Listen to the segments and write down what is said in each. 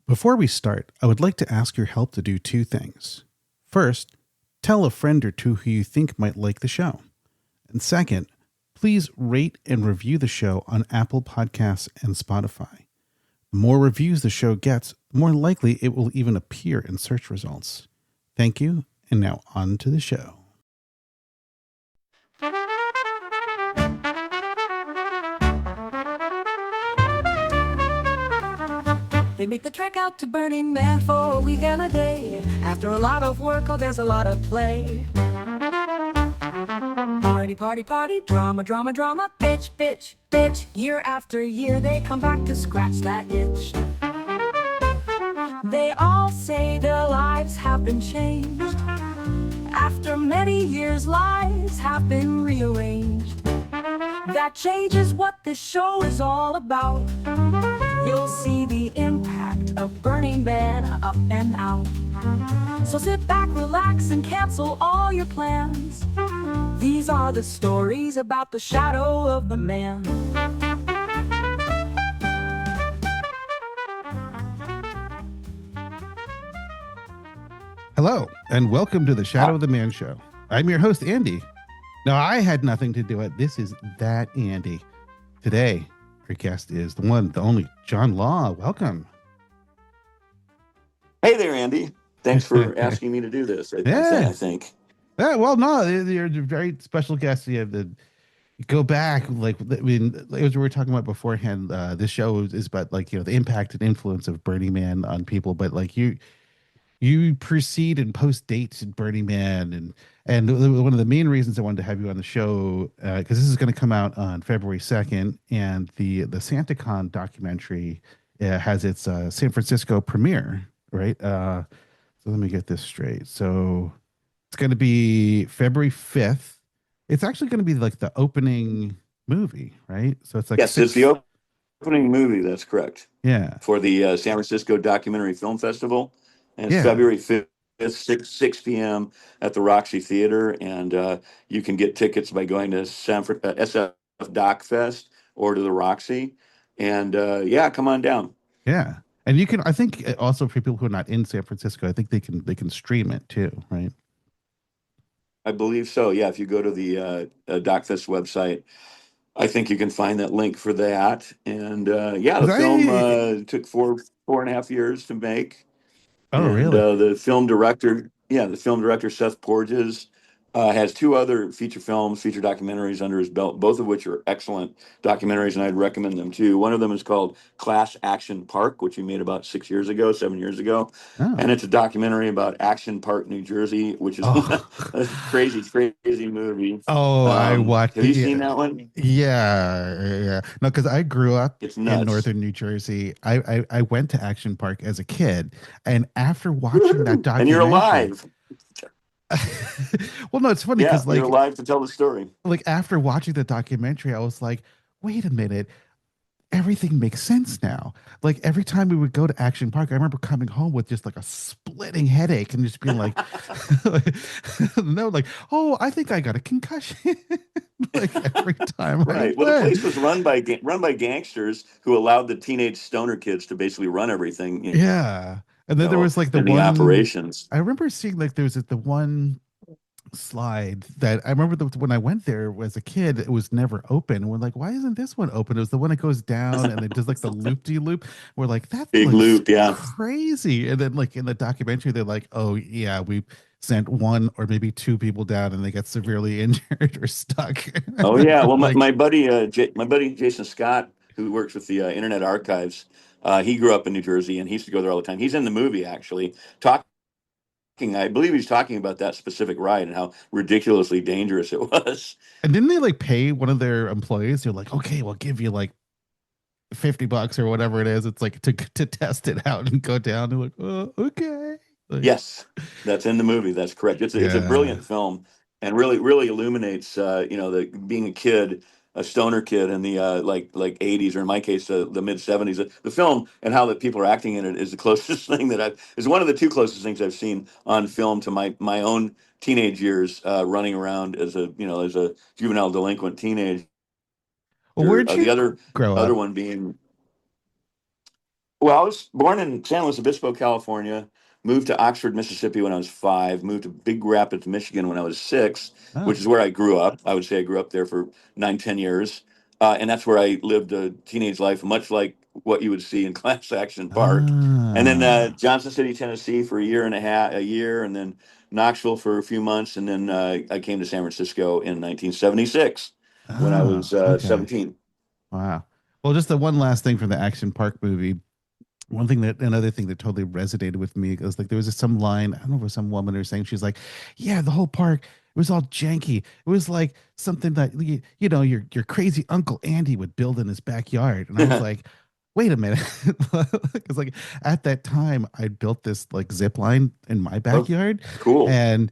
Before we start, I would like to ask your help to do two things. First, tell a friend or two who you think might like the show. And second, please rate and review the show on Apple Podcasts and Spotify. The more reviews the show gets, the more likely it will even appear in search results. Thank you, and now on to the show. They make the trek out to Burning Man for a week and a day. After a lot of work, oh, there's a lot of play. Party, party, party, drama, drama, drama, bitch, bitch, bitch. Year after year, they come back to scratch that itch. They all say their lives have been changed. After many years, lives have been rearranged. That change is what this show is all about. You'll see the impact of Burning Man up and out. So sit back, relax, and cancel all your plans. These are the stories about the shadow of the man. Hello, and welcome to the Shadow of the Man show. I'm your host, Andy. Now, I had nothing to do with this. Is that Andy? Today, our guest is the one, the only, John Law. Welcome. Hey there, Andy. Thanks for asking me to do this. I think. Yeah, well, no, you're a very special guest. You have to go back, like, I mean, as we were talking about beforehand, this show is about, like, you know, the impact and influence of Burning Man on people, but like you precede and post dates in Burning Man, and one of the main reasons I wanted to have you on the show, because this is going to come out on February 2nd, and the SantaCon documentary has its San Francisco premiere, right? So let me get this straight. So it's going to be February 5th. It's actually going to be like the opening movie, right? So it's like yes, it's the opening movie. That's correct. Yeah, for the San Francisco Documentary Film Festival, and it's Yeah. February 5th, 6 p.m. at the Roxy Theater, and you can get tickets by going to SF Doc Fest or to the Roxy, and yeah, come on down. yeah. And you can, I think, also for people who are not in San Francisco, I think they can stream it too, right? I believe so. Yeah, if you go to the DocFest website, I think you can find that link for that. And yeah, the 'Cause film took 4.5 years to make. Oh, And really? the film director Seth Porges has two other feature documentaries under his belt, both of which are excellent documentaries, and I'd recommend them too. One of them is called Class Action Park, which he made about 7 years ago, Oh, and it's a documentary about Action Park, New Jersey, which is oh, a crazy, crazy movie. oh! I watched Have it. you Yeah, seen that one? yeah. No, because I grew up It's in nuts. northern New Jersey. I went to Action Park as a kid, and after watching that And you're documentary, alive. well, no, it's funny Yeah, because you're alive to tell the story. like after watching the documentary, I was like, wait a minute, everything makes sense now. Like every time we would go to Action Park, I remember coming home with just like a splitting headache and just being like, no, like, oh, I think I got a concussion. Like every time I Right. Well, the went. place was run by gangsters who allowed the teenage stoner kids to basically run everything, Yeah. And then there was like the in the one, operations. I remember seeing like there was the one slide that I remember when I went there as a kid, it was never open. And we're like, why isn't this one open? It was the one that goes down and it does like the loop de loop. We're like, that Big looks loop, yeah. crazy. And then like in the documentary, they're like, oh yeah, we sent one or maybe two people down and they got severely injured or stuck. Oh yeah. Well, Like, my buddy Jason Scott, who works with the Internet Archives, he grew up in New Jersey and he used to go there all the time. He's in the movie actually, talking. I believe he's talking about that specific ride and how ridiculously dangerous it was. and didn't they like pay one of their employees? They're like, okay, we'll give you like $50 or whatever it is. It's like to test it out and go down. They're like, oh, okay. Like, Yes, that's in the movie. That's correct. It's a yeah. brilliant film, and really illuminates the being a kid, a stoner kid in the like 80s, or in my case the mid 70s. The film and how the people are acting in it is the closest thing that I've is one of the two closest things I've seen on film to my own teenage years, running around as a juvenile delinquent teenager. Well, where'd The you grow other up? one being Well, I was born in San Luis Obispo, California, moved to Oxford, Mississippi when I was 5, moved to Big Rapids, Michigan when I was 6, which Oh. is where I grew up. I would say I grew up there for 9, 10 years. And that's where I lived a teenage life, much like what you would see in Class Action Park. And then Ah. Johnson City, Tennessee for a year and a half, a year, and then Knoxville for a few months. And then I came to San Francisco in 1976 when I Oh, was okay. 17. Wow. Well, just the one last thing from the Action Park movie. One thing that another thing that totally resonated with me was like there was some line, I don't know if it was some woman or saying she's like, yeah, the whole park, it was all janky. It was like something that your crazy Uncle Andy would build in his backyard. And I was like, wait a minute. Because like at that time I built this like zip line in my Oh, backyard, cool. and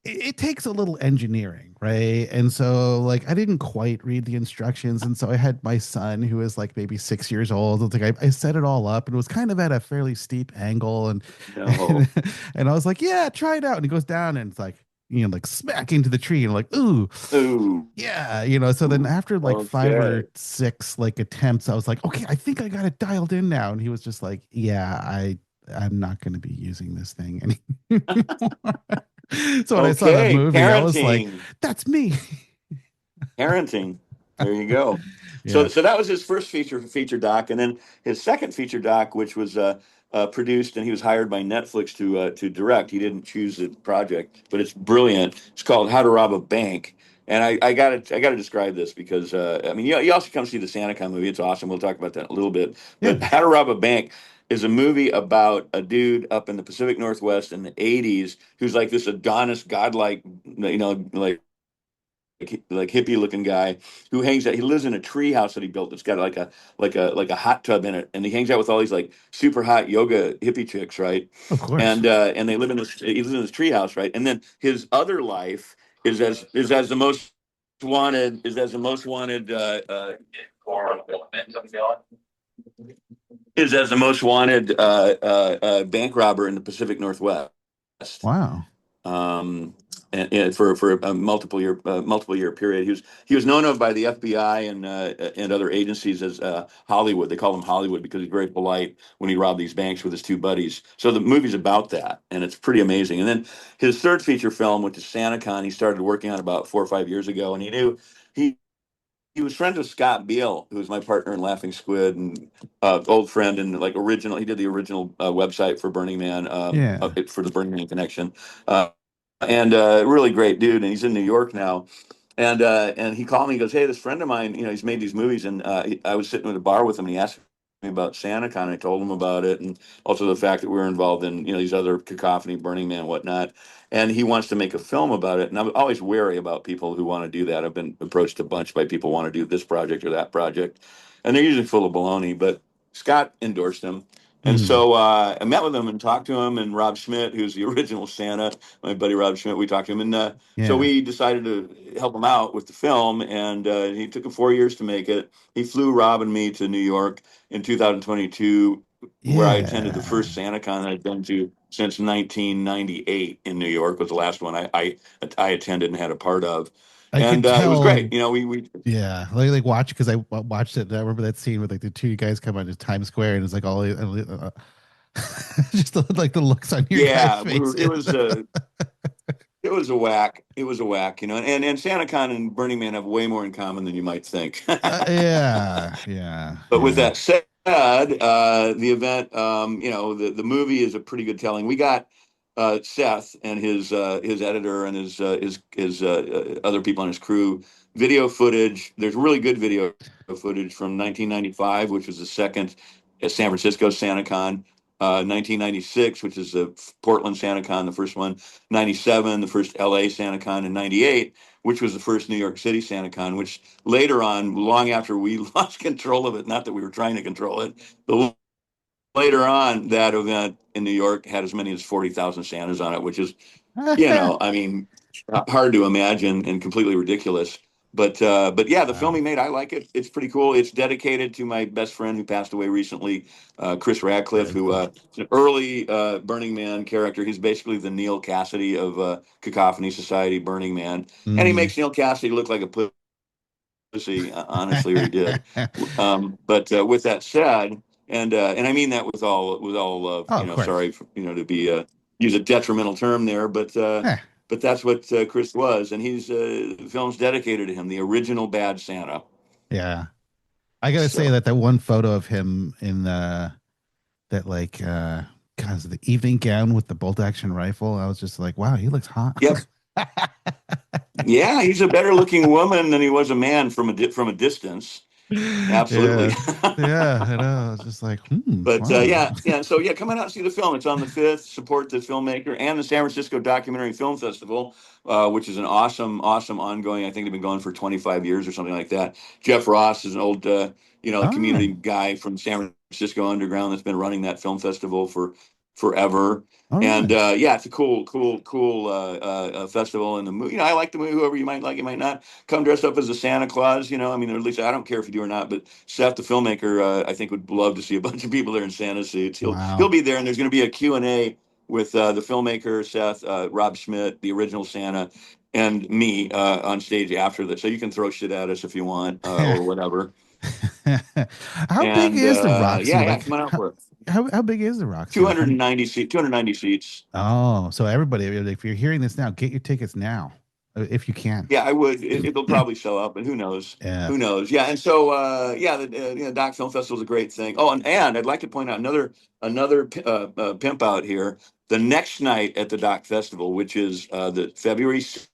it takes a little engineering, right? And so like I didn't quite read the instructions, and so I had my son who was like maybe 6 years old. It's like I set it all up, and it was kind of at a fairly steep angle, and No. and, and I was like, yeah, try it out. And he goes down, and it's like like smack into the tree, and like, ooh, Ooh. yeah, so then after like five Okay. or six like attempts, I was like, okay, I think I got it dialed in now. And he was just like, yeah, I'm not going to be using this thing anymore. So when I saw that Okay, movie, I was like, parenting, that's me. parenting. There you go. Yeah. So that was his first feature doc, and then his second feature doc, which was produced, and he was hired by Netflix to direct. He didn't choose the project, but it's brilliant. It's called How to Rob a Bank, and I gotta describe this because I mean you also come see the SantaCon movie. It's awesome. We'll talk about that in a little bit. But Yeah. How to Rob a Bank is a movie about a dude up in the Pacific Northwest in the '80s who's like this Adonis, godlike, like hippie looking guy who hangs out. He lives in a tree house that he built that's got like a hot tub in it, and he hangs out with all these like super hot yoga hippie chicks, right? Of course. And they live in this. He lives in this tree house, right? And then his other life is as the most wanted is as the most wanted is as the most wanted bank robber in the Pacific Northwest. Wow. um, and for a multiple year period. He was known of by the FBI and other agencies as Hollywood. They call him Hollywood because he's very polite when he robbed these banks with his two buddies. So the movie's about that, and it's pretty amazing. And then his third feature film, which is SantaCon, he started working on about 4 or 5 years ago, and he he was friends with Scott Beale, who was my partner in Laughing Squid and old friend and like original. He did the original website for Burning Man, Yeah. for the Burning Man connection, uh, and really great dude. And he's in New York now. And he called me. He goes, "Hey, this friend of mine, he's made these movies." And I was sitting at a bar with him, and he asked me about SantaCon. I told him about it, and also the fact that we were involved in these other Cacophony, Burning Man, whatnot. And he wants to make a film about it. And I'm always wary about people who want to do that. I've been approached a bunch by people who want to do this project or that project, and they're usually full of baloney. But Scott endorsed him. And Mm. so I met with him and talked to him, and Rob Schmidt, who's the original Santa, my buddy Rob Schmidt, we talked to him, and so Yeah. we decided to help him out with the film, and he took him 4 years to make it. He flew Rob and me to New York in 2022, where I attended the Yeah. first SantaCon I'd been to since 1998 in New York. Was the last one I attended and had a part of, I could and it was great. tell. We Yeah, like watch because watched it. I remember that scene with like the two guys come out to Times Square, and it's like all just like the looks on your guys' yeah, we were. It faces. was a it was a whack. It was a whack, and SantaCon and Burning Man have way more in common than you might think. Yeah, yeah, But with yeah, that said, the event, the movie is a pretty good telling. We got Seth and his editor and his other people on his crew video footage. There's really good video footage from 1995, which was the second San Francisco SantaCon. 1996, which is the Portland SantaCon, the first one. 97, the first LA SantaCon, and 98, which was the first New York City SantaCon, which later on, long after we lost control of it, not that we were trying to control it, but later on, that event in New York had as many as 40,000 Santas on it, which is, I mean, hard to imagine and completely ridiculous. But yeah, the film wow. he made, I like it. It's pretty cool. It's dedicated to my best friend who passed away recently, Chris Radcliffe, Very who cool. is an early Burning Man character. He's basically the Neil Cassidy of Cacophony Society, Burning Man, and he Mm. makes Neil Cassidy look like a he honestly, or he did. But with that said, and I mean that with all love, Oh, of course. sorry for, to be use a detrimental term there, Eh, but that's what Chris was, and he's the film's dedicated to him, the original Bad Santa. yeah. I gotta say So, that one photo of him in that like God, is it the evening gown with the bolt action rifle. I was just like, wow, he looks hot. yep, yeah, he's a better looking woman than he was a man from a distance. Absolutely. Yeah. Yeah, I know. I was just like, But wow. yeah. So yeah, come on out and see the film. It's on the 5th. Support the filmmaker and the San Francisco Documentary Film Festival, which is an awesome ongoing. I think they've been going for 25 years or something like that. Jeff Ross is an old, community Oh, guy from San Francisco Underground that's been running that film festival for forever. all And right. yeah, it's a cool festival. And the movie, I like the movie. Whoever you might like, you might not. Come dressed up as a Santa Claus. I mean, or at least I don't care if you do or not. But Seth, the filmmaker, I think would love to see a bunch of people there in Santa suits. He'll Wow. be there, and there's going to be a Q&A with the filmmaker Seth, Rob Schmidt, the original Santa, and me on stage after this. So you can throw shit at us if you want or whatever. How big And is the Roxy? yeah, Like come on out for it. how big is the Roxy? Like how 290 seats. Oh, so everybody, if you're hearing this now, get your tickets now, if you can. Yeah, I would. It'll probably sell out, but who knows? Yeah. Who knows? Yeah, and so yeah, the Doc Film Festival is a great thing. Oh, and I'd like to point out another pimp out here. The next night at the Doc Festival, which is the February 6th,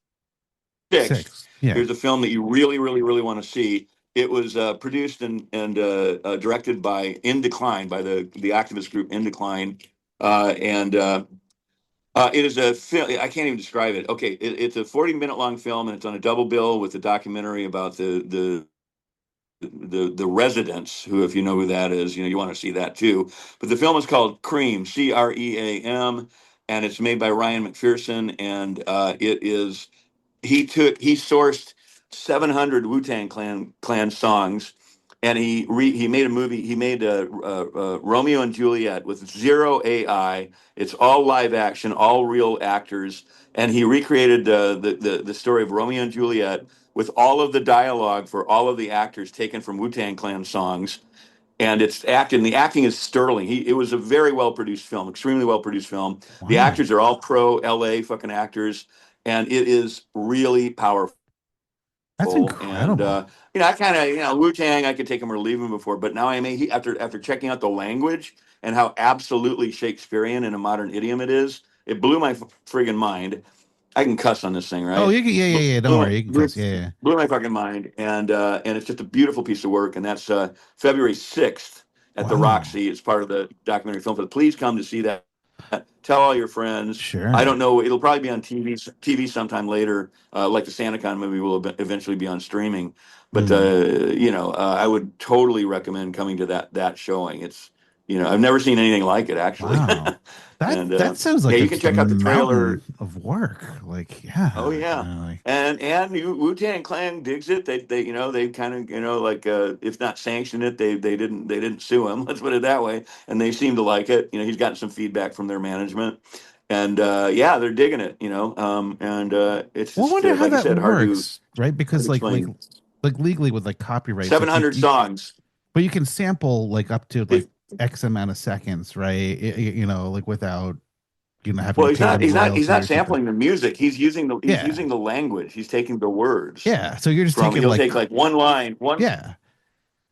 Six. Yeah. here's a film that you really want to see. It was produced and directed by In Decline, by the activist group In Decline, and it is a film. I can't even describe it. Okay, it's a 40-minute long film, and it's on a double bill with a documentary about the residents. Who, if you know who that is, you want to see that too. But the film is called Cream, Cream, and it's made by Ryan McPherson, and it is he sourced 700 Wu-Tang Clan songs, and he made a movie. He made Romeo and Juliet with zero AI. It's all live action, all real actors, and he recreated the story of Romeo and Juliet with all of the dialogue for all of the actors taken from Wu-Tang Clan songs. And it's acted, and the acting is sterling. It was a very well produced film, extremely well produced film. The Wow. actors are all pro LA fucking actors, and it is really powerful. That's And incredible. I kind of, Wu Tang, I could take him or leave him before, but now after checking out the language and how absolutely Shakespearean in a modern idiom it is, it blew my friggin' mind. I can cuss on this thing, Oh, right? you can, yeah, yeah, Blew, yeah. Don't blew, worry, you can blew, cuss. Yeah, yeah. blew my fucking mind, and it's just a beautiful piece of work, and that's February 6th at the Wow. Roxy. It's part of the documentary film. But please come to see that. Tell all your friends. I Sure. don't know. It'll probably be on TV sometime later, like the SantaCon movie will eventually be on streaming. But Hmm. I would totally recommend coming to that showing. It's I've never seen anything like it actually. Wow. And That sounds yeah, like you a can just a check out the mountain trailer. of work. Like, Oh yeah, yeah, like, and Wu Tang Clan digs it. They they kind of like if not sanctioned it, they didn't sue him. Let's put it that way. And they seem to like it. He's gotten some feedback from their management, and yeah, they're digging it. And it's well, I just wonder how like I that said, works, right? hard Because to explain. like legally with like copyrights, like 700 songs. but you can sample like up to like It, X amount of seconds, right? Like without having well, to pay them he's royalty not or something. sampling the music. He's Yeah, using the language. He's taking the words yeah. So you're just from. taking He'll like, take like one line, yeah,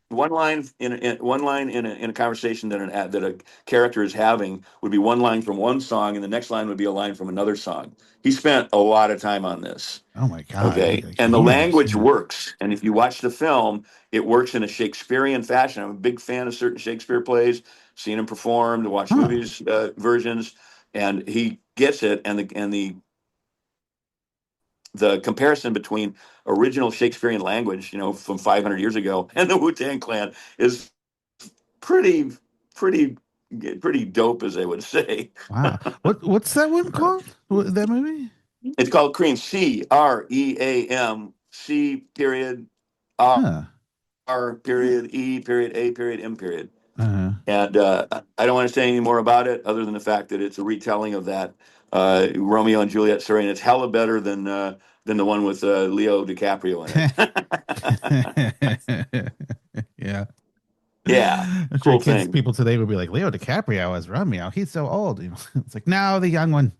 one line in a conversation that a character is having would be one line from one song, and the next line would be a line from another song. He spent a lot of time on this. oh my God, Okay, like and the years. language Yeah. works. And if you watch the film, it works in a Shakespearean fashion. I'm a big fan of certain Shakespeare plays, seen him perform, to watch Huh. movies versions, and he gets it. And the comparison between original Shakespearean language, from 500 years ago, and the Wu Tang Clan is pretty, pretty, pretty dope, as they would say. Wow. What's that one called? That movie? It's called Cream, Cream, C period Huh. R period E period A period M period. Uh-huh. And I don't want to say any more about it other than the fact that it's a retelling of that Romeo and Juliet story, and it's hella better than the one with Leo DiCaprio in it. Yeah. Yeah, I'm sure cool kids, thing. people today would be like, Leo DiCaprio as Romeo. He's so old. It's like, no, the young one.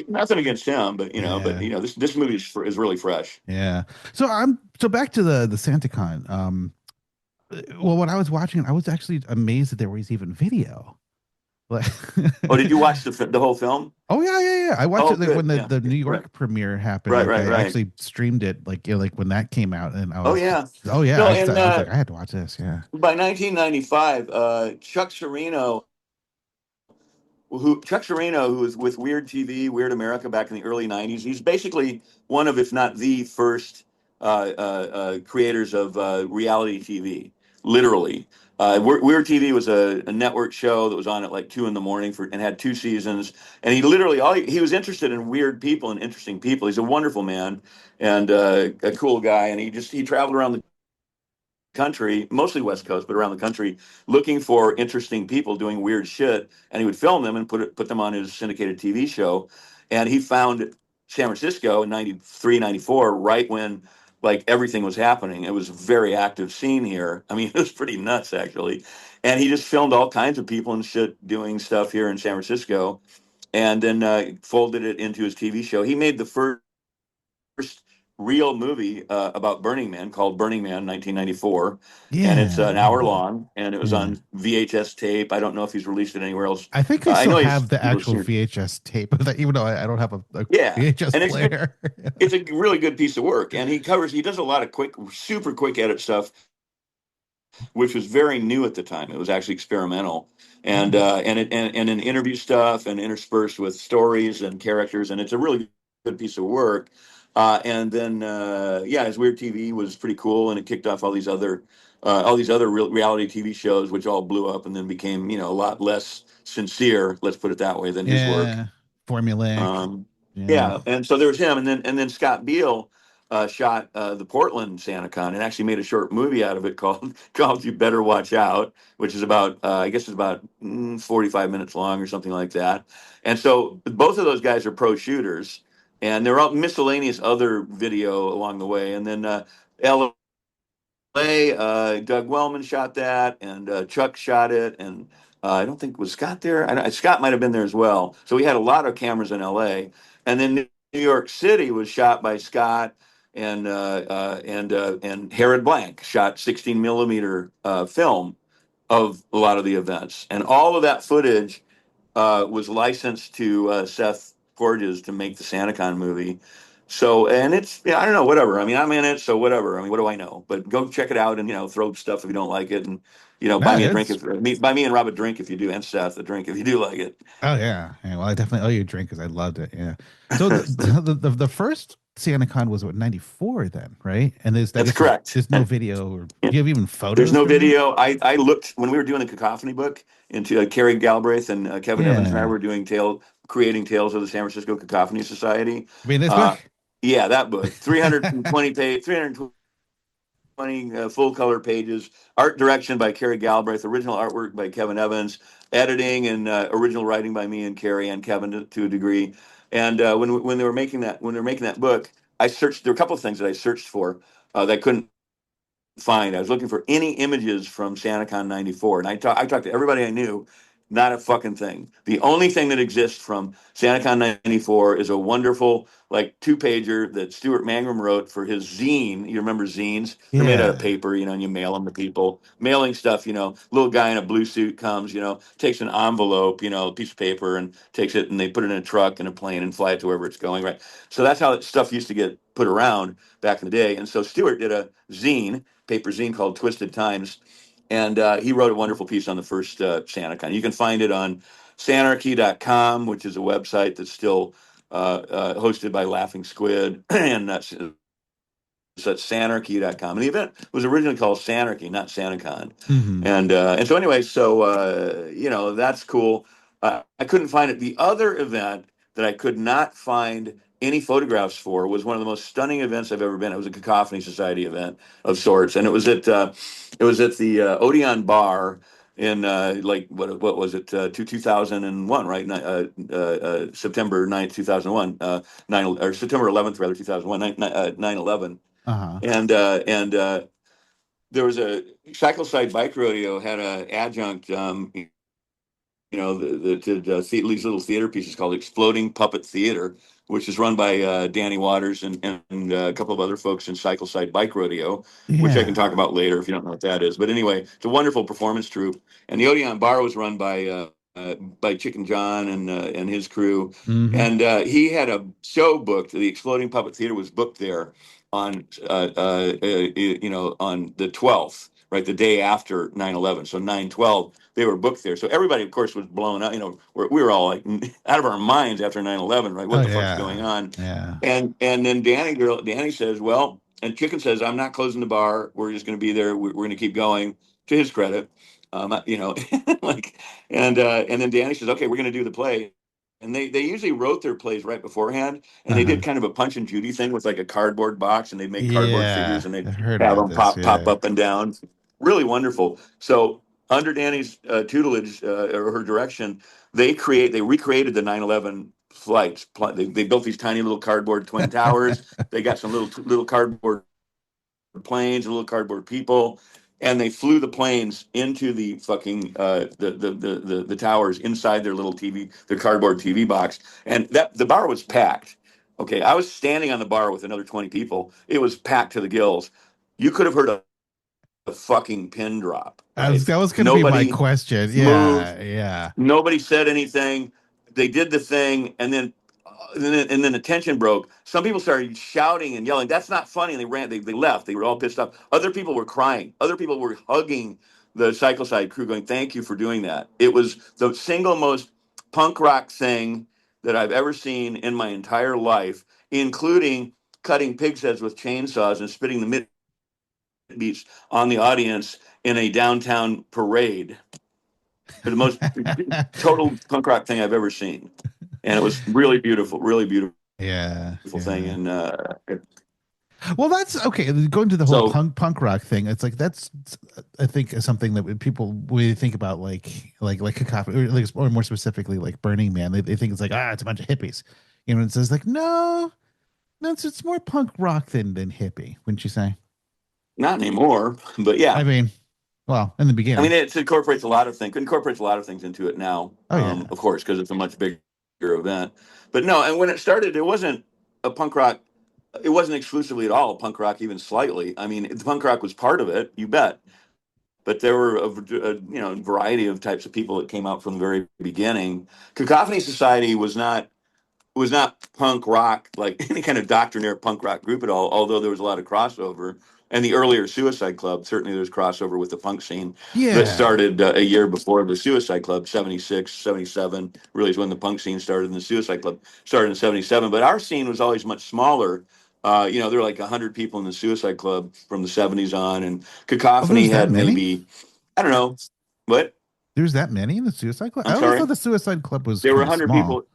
Nothing against him, but Yeah. this movie is really fresh. Yeah. So back to the SantaCon. Well, when I was watching it, I was actually amazed that there was even video. Like, Oh, did you watch the whole film? oh yeah, yeah, yeah. I watched Oh, it like when good. the Yeah, the New right, York premiere happened. right, Like right, I right. actually streamed it, like like when that came out, and I Oh was, yeah. oh yeah, No, and I was like, I had to watch this. Yeah. by 1995, Chuck Sereno, who was with Weird TV, Weird America back in the early 90s, he's basically one of, if not the first creators of reality TV, literally. Weird TV was a network show that was on at like 2 in the morning and had 2 seasons. And he literally, he was interested in weird people and interesting people. He's a wonderful man and a cool guy. And he traveled around the country, mostly West Coast, but around the country, looking for interesting people doing weird shit, and he would film them and put them on his syndicated TV show. And he found San Francisco in 93, 94, right when like everything was happening. It was a very active scene here. I mean, it was pretty nuts actually. And he just filmed all kinds of people and shit doing stuff here in San Francisco, and then folded it into his TV show. He made the first real movie about Burning Man called Burning Man 1994, and it's Yeah. an Oh hour wow. long, and it was Yeah. on VHS tape. I don't know if he's released it anywhere else. I think I I still know he's have the people have actual seen it. VHS tape of that, even though I don't have a Yeah, VHS and player. it's a really good piece of work, and he does a lot of super quick edit stuff, which was very new at the time. It was actually experimental, and Mhm. then interview stuff and interspersed with stories and characters, and it's a really good piece of work. And then yeah, his Weird TV was pretty cool, and it kicked off all these other reality TV shows, which all blew up and then became a lot less sincere, let's put it that way, than his work. Yeah. Formulaic. Um, Yeah. yeah, and so there was him, and then Scott Beale shot the Portland SantaCon and actually made a short movie out of it called called "You Better Watch Out," which is about I guess it's about 45 minutes long or something like that. And so both of those guys are pro shooters, and there are all miscellaneous other video along the way. And then LA, Doug Wellman shot that, and Chuck shot it, and I don't think was Scott there. Scott might have been there as well. So we had a lot of cameras in LA, and then New York City was shot by Scott and Herod Blank shot 16 millimeter film of a lot of the events, and all of that footage was licensed to Seth Porges to make the SantaCon movie. So, and it's, yeah, I don't know, whatever. I mean, I'm in it, so whatever. I mean, what do I know? But go check it out and, throw stuff if you don't like it. And, buy No, me a drink it's buy me and Rob a drink if you do, and Seth a drink if you do like it. oh yeah. Yeah. Well, I definitely owe you a drink because I loved it. Yeah. So the first SantaCon was what, 94 then, right? And I That's guess correct. there's no And video, or do you have even there's photos no from that? video. I looked when we were doing the Cacophony book into Carrie Galbraith and Kevin Evans and I Yeah. were creating Tales of the San Francisco Cacophony Society. I mean, this Uh, book. yeah, that book, 320 full color pages, art direction by Carrie Galbraith, original artwork by Kevin Evans, editing and original writing by me and Carrie and Kevin to a degree. And when they were making that book, I searched. There were a couple of things that I searched for that I couldn't find. I was looking for any images from SantaCon 94. And I talked to everybody I knew, not a fucking thing. The only thing that exists from SantaCon 94 is a wonderful, like, two-pager that Stuart Mangrum wrote for his zine. You remember zines? They're made out of Yeah. paper, and you mail them to people. Mailing stuff, little guy in a blue suit comes, takes an envelope, a piece of paper, and takes it, and they put it in a truck and a plane and fly it to wherever it's going, right? So that's how that stuff used to get put around back in the day. And so Stuart did a paper zine called Twisted Times, and he wrote a wonderful piece on the first SantaCon. You can find it on sanarchy.com, which is a website that's still hosted by Laughing Squid, and that's sanarchy.com. And the event was originally called Sanarchy, not SantaCon. Hmm. And so anyway, so that's cool. I couldn't find it. The other event that I could not find any photographs for was one of the most stunning events I've ever been. It was a Cacophony Society event of sorts, and it was at the Odeon Bar in like what was it 2001, right? September 9th, 2001, 9 or September 11th rather, 2001, 9/11. Uh-huh. And there was a cycle side bike rodeo had a adjunct, these little theater pieces called Exploding Puppet Theater, which is run by Danny Waters and a couple of other folks in Cycle Side Bike Rodeo, which I can Yeah. talk about later if you don't know what that is. But anyway, it's a wonderful performance troupe, and the Odeon Bar was run by Chicken John and his crew, Mm-hmm. and he had a show booked. The Exploding Puppet Theater was booked there on on the 12th, right, the day after 9/11, so 9/12 they were booked there. So everybody, of course, was blown out. We were all like out of our minds after 9/11, right? Oh What the fuck's going yeah. on? Yeah. And then Danny says, well, and Chicken says, I'm not closing the bar. We're just going to be there. We're going to keep going. To his credit, like, and then Danny says, okay, we're going to do the play. And they usually wrote their plays right beforehand, and they did Uh-huh. kind of a Punch and Judy thing with like a cardboard box, and they'd make cardboard Yeah. figures, and I they'd heard have about them this. pop Yeah. up and down. Really wonderful. So under Danny's tutelage or her direction, they recreated the 9/11 flights. They built these tiny little cardboard twin towers. They got some little cardboard planes, little cardboard people, and they flew the planes into the fucking the towers inside their little their cardboard TV box, and that the bar was packed. Okay, I was standing on the bar with another 20 people. It was packed to the gills. You could have heard a fucking pin drop, right? That was going to be my Nobody question. moved. Yeah. Yeah. Nobody said anything. They did the thing, and then the tension broke. Some people started shouting and yelling. That's not funny, and they ran. They left. They were all pissed off. Other people were crying. Other people were hugging the Cycle Side crew, going, "Thank you for doing that." It was the single most punk rock thing that I've ever seen in my entire life, including cutting pig's heads with chainsaws and spitting the meats on the audience in a downtown parade. The most total punk rock thing I've ever seen, and it was really beautiful Yeah. thing. Yeah. And Well, that's okay. Going to the whole so punk rock thing, it's like that's I think something that people when they think about like Cacophony, or more specifically like Burning Man, they think it's like it's a bunch of hippies, and it says like no, it's more punk rock than hippie, wouldn't you say? not anymore, but yeah. I mean, well, in the I mean, beginning. it incorporates a lot of things into it now, Oh yeah. of course, because it's a much bigger event. But no, and when it started, it wasn't a punk rock. It wasn't exclusively at all punk rock, even slightly. I mean, the punk rock was part of it, you bet. But there were a variety of types of people that came out from the very beginning. Cacophony Society was not punk rock, like any kind of doctrinaire punk rock group at all, although there was a lot of crossover. And the earlier Suicide Club, certainly there's crossover with the punk scene that Yeah. started a year before the Suicide Club, 76, 77, really is when the punk scene started, and the Suicide Club started in 77. But our scene was always much smaller. There were like 100 people in the Suicide Club from the 70s on, and Oh, there's Cacophony that had many? maybe, I don't know, what? There's that many in the Suicide Club? I I'm always sorry? thought the Suicide Club was There were kind of 100 small. people.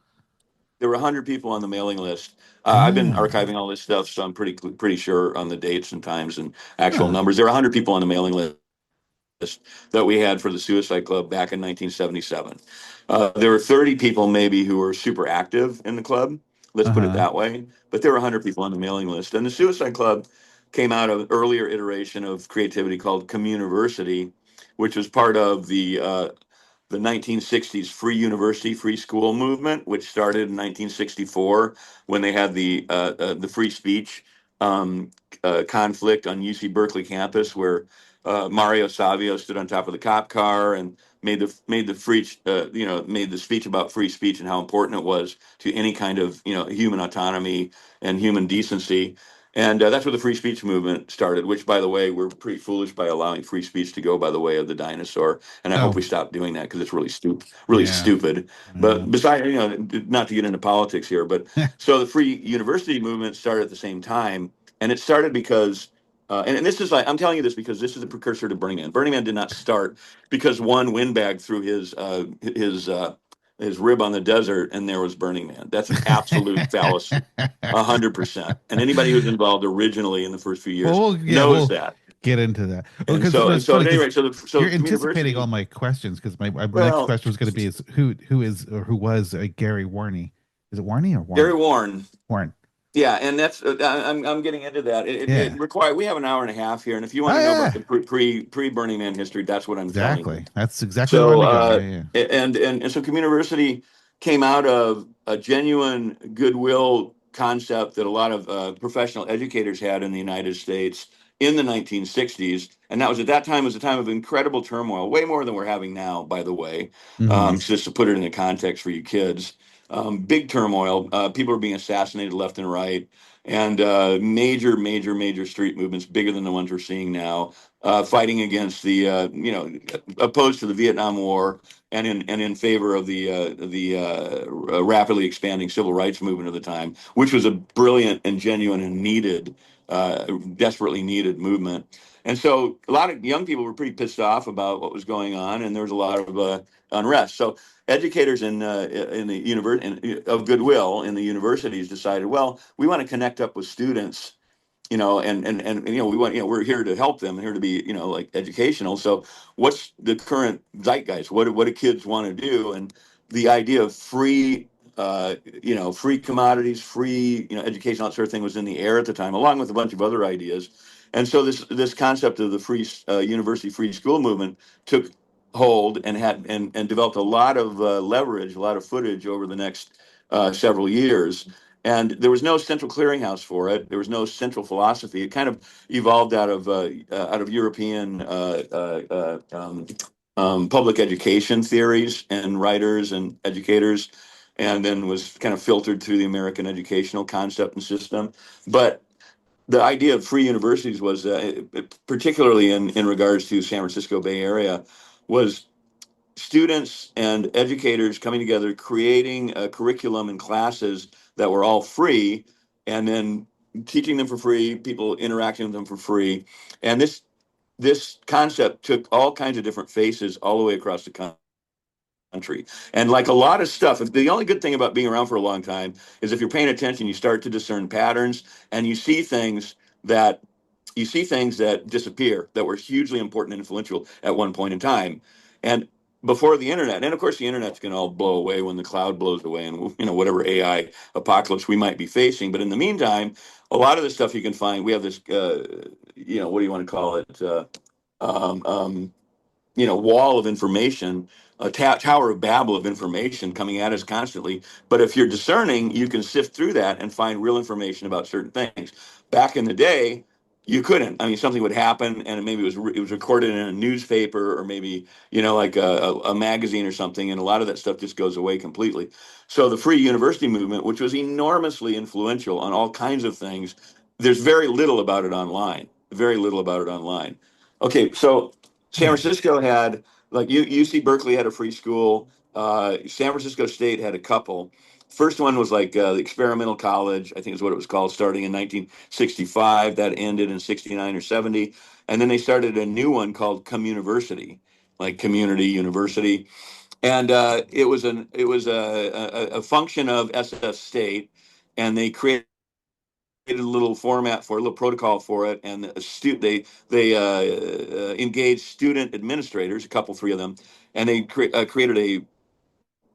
There were 100 people on the mailing list. I've been Oh. archiving all this stuff, so I'm pretty sure on the dates and times and actual Huh. numbers. There were 100 people on the mailing list that we had for the Suicide Club back in 1977. There were 30 people maybe who were super active in the club. Let's put it Uh-huh. that way. But there were 100 people on the mailing list, and the Suicide Club came out of an earlier iteration of creativity called Communiversity, which was part of the 1960s free university, free school movement, which started in 1964 when they had the free speech conflict on UC Berkeley campus, where Mario Savio stood on top of the cop car and made the speech about free speech and how important it was to any kind of human autonomy and human decency. And that's where the free speech movement started, which, by the way, we're pretty foolish by allowing free speech to go by the way of the dinosaur. And I hope Oh, we stop doing that because it's really stupid, really yeah. stupid. Yeah. But besides, not to get into politics here, but so the free university movement started at the same time, and it started because, and this is like I'm telling you this because this is the precursor to Burning Man. Burning Man did not start because one windbag threw his rib on the desert and there was Burning Man. That's an absolute fallacy. 100%. And anybody who's involved originally in the first few years Well, yeah, knows well, that. get into that. Well, And because so it's at funny any because rate, you're so anticipating all university. my questions because my next Well, question was going to be is who is or who was Gary Warne? Is it Warne or Gary Warren? Warne. Warren. Yeah, and that's I'm getting into that. It Yeah. require we have an hour and a half here, and if you want Oh to know about yeah. the pre Burning Man history, that's what I'm telling you. Exactly. That's exactly where I So wanted to go. Yeah. Yeah. and so Community came out of a genuine goodwill concept that a lot of professional educators had in the United States in the 1960s, and that was at that time was a time of incredible turmoil, way more than we're having now, by the way. Mm-hmm. Just to put it into context for you kids, big turmoil. People are being assassinated left and right, and major street movements, bigger than the ones we're seeing now, fighting against the opposed to the Vietnam War and in favor of the rapidly expanding civil rights movement of the time, which was a brilliant and genuine and needed, desperately needed movement. And so a lot of young people were pretty pissed off about what was going on, and there was a lot of unrest. So educators in the universe of goodwill in the universities decided, well, we want to connect up with students, and we want, we're here to help them, here to be, like educational. So what's the current zeitgeist? What do kids want to do? And the idea of free, free commodities, free, education, that sort of thing was in the air at the time, along with a bunch of other ideas. And so this concept of the free university free school movement took hold and and developed a lot of leverage, a lot of footage over the next several years. And there was no central clearinghouse for it. There was no central philosophy. It kind of evolved out of European public education theories and writers and educators, and then was kind of filtered through the American educational concept and system. But the idea of free universities was, particularly in regards to San Francisco Bay Area, was students and educators coming together, creating a curriculum and classes that were all free, and then teaching them for free, people interacting with them for free. And this concept took all kinds of different faces all the way across the country. And like a lot of stuff, the only good thing about being around for a long time is if you're paying attention, you start to discern patterns, and that you see things that disappear that were hugely important and influential at one point in time. And before the internet, and of course the internet's going to all blow away when the cloud blows away, and whatever AI apocalypse we might be facing. But in the meantime, a lot of the stuff you can find, we have this, what do you want to call it? Um, um, wall of information, a tower of Babel of information coming at us constantly. But if you're discerning, you can sift through that and find real information about certain things. Back in the day, you couldn't. I mean, something would happen, and maybe it was recorded in a newspaper, or maybe like a magazine or something, and a lot of that stuff just goes away completely. So the free university movement, which was enormously influential on all kinds of things, there's very little about it online. Very little about it online. Okay, so San Hmm. Francisco had, like, UC Berkeley had a free school. San Francisco State had a couple. First one was like the experimental college, I think is what it was called, starting in 1965. That ended in 69 or 70. And then they started a new one called Communiversity, like community university. And it was a function of SF State, and they created a little format for a little protocol for it, and they engaged student administrators, a couple, three of them, and they created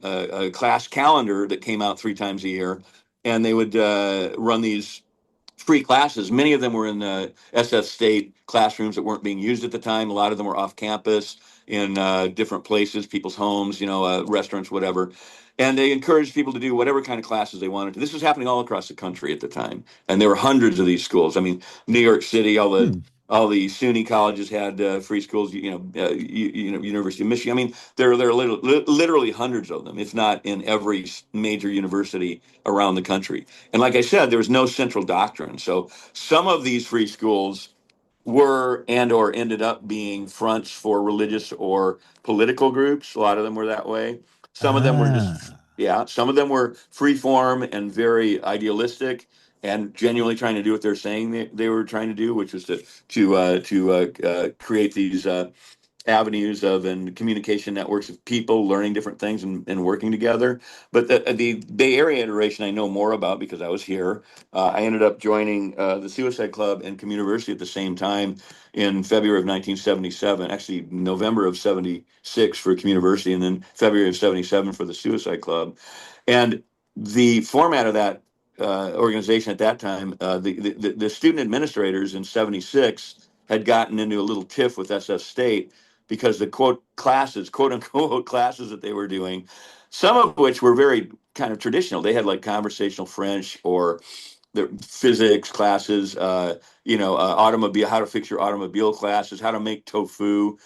a class calendar that came out three times a year, and they would run these free classes. Many of them were in the SF State classrooms that weren't being used at the time. A lot of them were off campus in different places, people's homes, restaurants, whatever. And they encouraged people to do whatever kind of classes they wanted to. This was happening all across the country at the time, and there were hundreds of these schools. I mean, New York City, Hmm. all the SUNY colleges had free schools. University of Michigan. I mean, there are literally hundreds of them, if not in every major university around the country. And like I said, there was no central doctrine. So some of these free schools were and or ended up being fronts for religious or political groups. A lot of them were that way. Some of them were just, Ah. yeah, some of them were free form and very idealistic and genuinely trying to do what they're saying they were trying to do, which was to create these avenues of and communication networks of people learning different things and working together. But the Bay Area iteration I know more about because I was here. I ended up joining the Suicide Club and Community at the same time in February of 1977, actually November of 76 for Community, and then February of 77 for the Suicide Club. And the format of that organization at that time, the student administrators in 76 had gotten into a little tiff with SF State because the quote unquote classes that they were doing, some of which were very kind of traditional. They had like conversational French or the physics classes, automobile, how to fix your automobile classes, how to make tofu.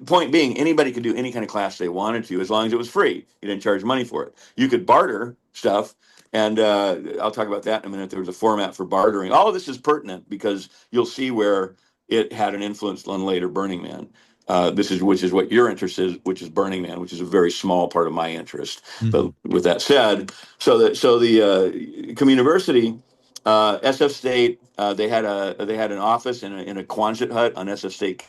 Point being, anybody could do any kind of class they wanted to, as long as it was free. You didn't charge money for it. You could barter stuff, and I'll talk about that in a minute. There was a format for bartering. All of this is pertinent because you'll see where it had an influence on later Burning Man. Which is what your interest is, which is Burning Man, which is a very small part of my interest. Mm-hmm. But with that said, so the Community, SF State, they had an office in a Quonset hut on SF State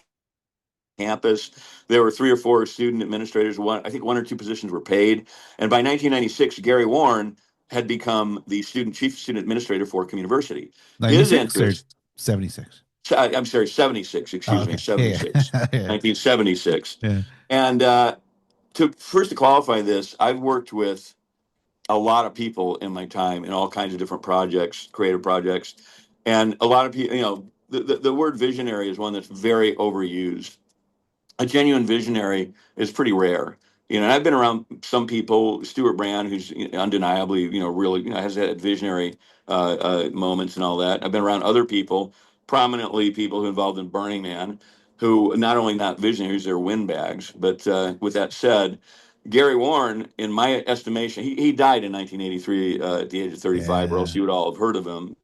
campus. There were 3 or 4 student administrators. I think 1 or 2 positions were paid. And by 1996, Gary Warne had become the chief student administrator for Community. His 96 or interest, 76? I'm sorry, 76, Oh, excuse me, okay. Yeah, 76, yeah. Yeah. 1976. Yeah. And to qualify this, I've worked with a lot of people in my time in all kinds of different projects, creative projects. And a lot of people, the word visionary is one that's very overused. A genuine visionary is pretty rare. And I've been around some people, Stuart Brand, who's undeniably, really, has had visionary moments and all that. I've been around other people, prominently people who involved in Burning Man, who not only not visionaries, they're windbags. But with that said, Gary Warne, in my estimation, he died in 1983 at the age of 35, or else Yeah. you would all have heard of him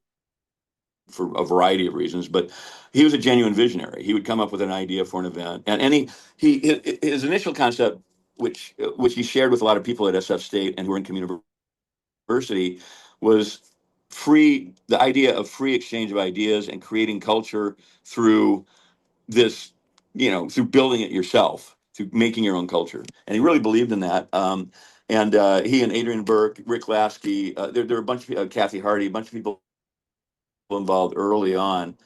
for a variety of reasons, but he was a genuine visionary. He would come up with an idea for an event, and his initial concept, which he shared with a lot of people at SF State and who were in Community University, was the idea of free exchange of ideas and creating culture through this, through building it yourself, through making your own culture, and he really believed in that. And he and Adrian Burke, Rick Lasky, there were a bunch of Kathy Hardy, a bunch of people involved early on,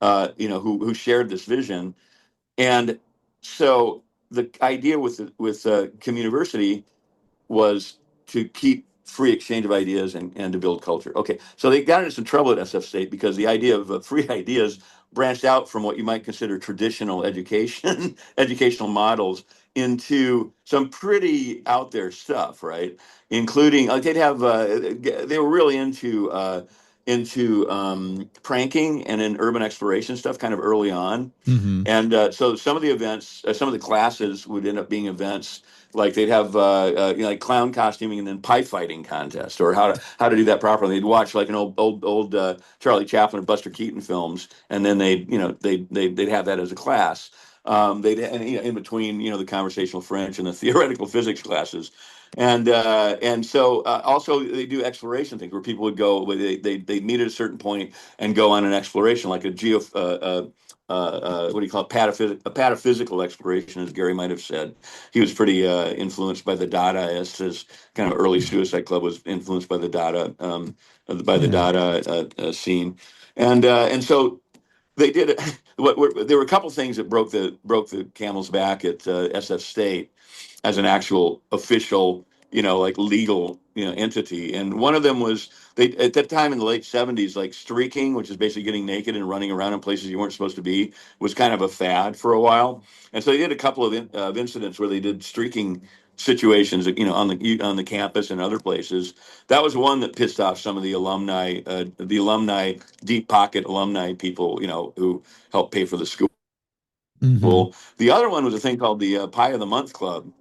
who shared this vision. And so the idea with Community was to keep free exchange of ideas and to build culture. Okay, so they got into some trouble at SF State because the idea of free ideas branched out from what you might consider traditional educational models into some pretty out there stuff, right? Including like they were really into pranking and in urban exploration stuff kind of early on. Mm-hmm. And so some of the events, some of the classes would end up being events like they'd have like clown costuming and then pie fighting contest, or how to do that properly. They'd watch like an old Charlie Chaplin or Buster Keaton films, and then they'd have that as a class. They'd in between the conversational French and the theoretical physics classes. And so also they do exploration things where people would go, they meet at a certain point and go on an exploration, like what do you call it, a pataphysical exploration, as Gary might have said. He was pretty influenced by the Dadaists. His kind of early Suicide Club was influenced by the Yeah. Dada scene, and so they did. There were a couple things that broke the camel's back at SF State as an actual official, like legal, entity. And one of them was they at that time in the late 70s, like streaking, which is basically getting naked and running around in places you weren't supposed to be, was kind of a fad for a while. And so they did a couple of incidents where they did streaking situations, on the campus and other places. That was one that pissed off some of the alumni, deep pocket alumni people, who helped pay for the school. Mm-hmm. The other one was a thing called the Pie of the Month Club.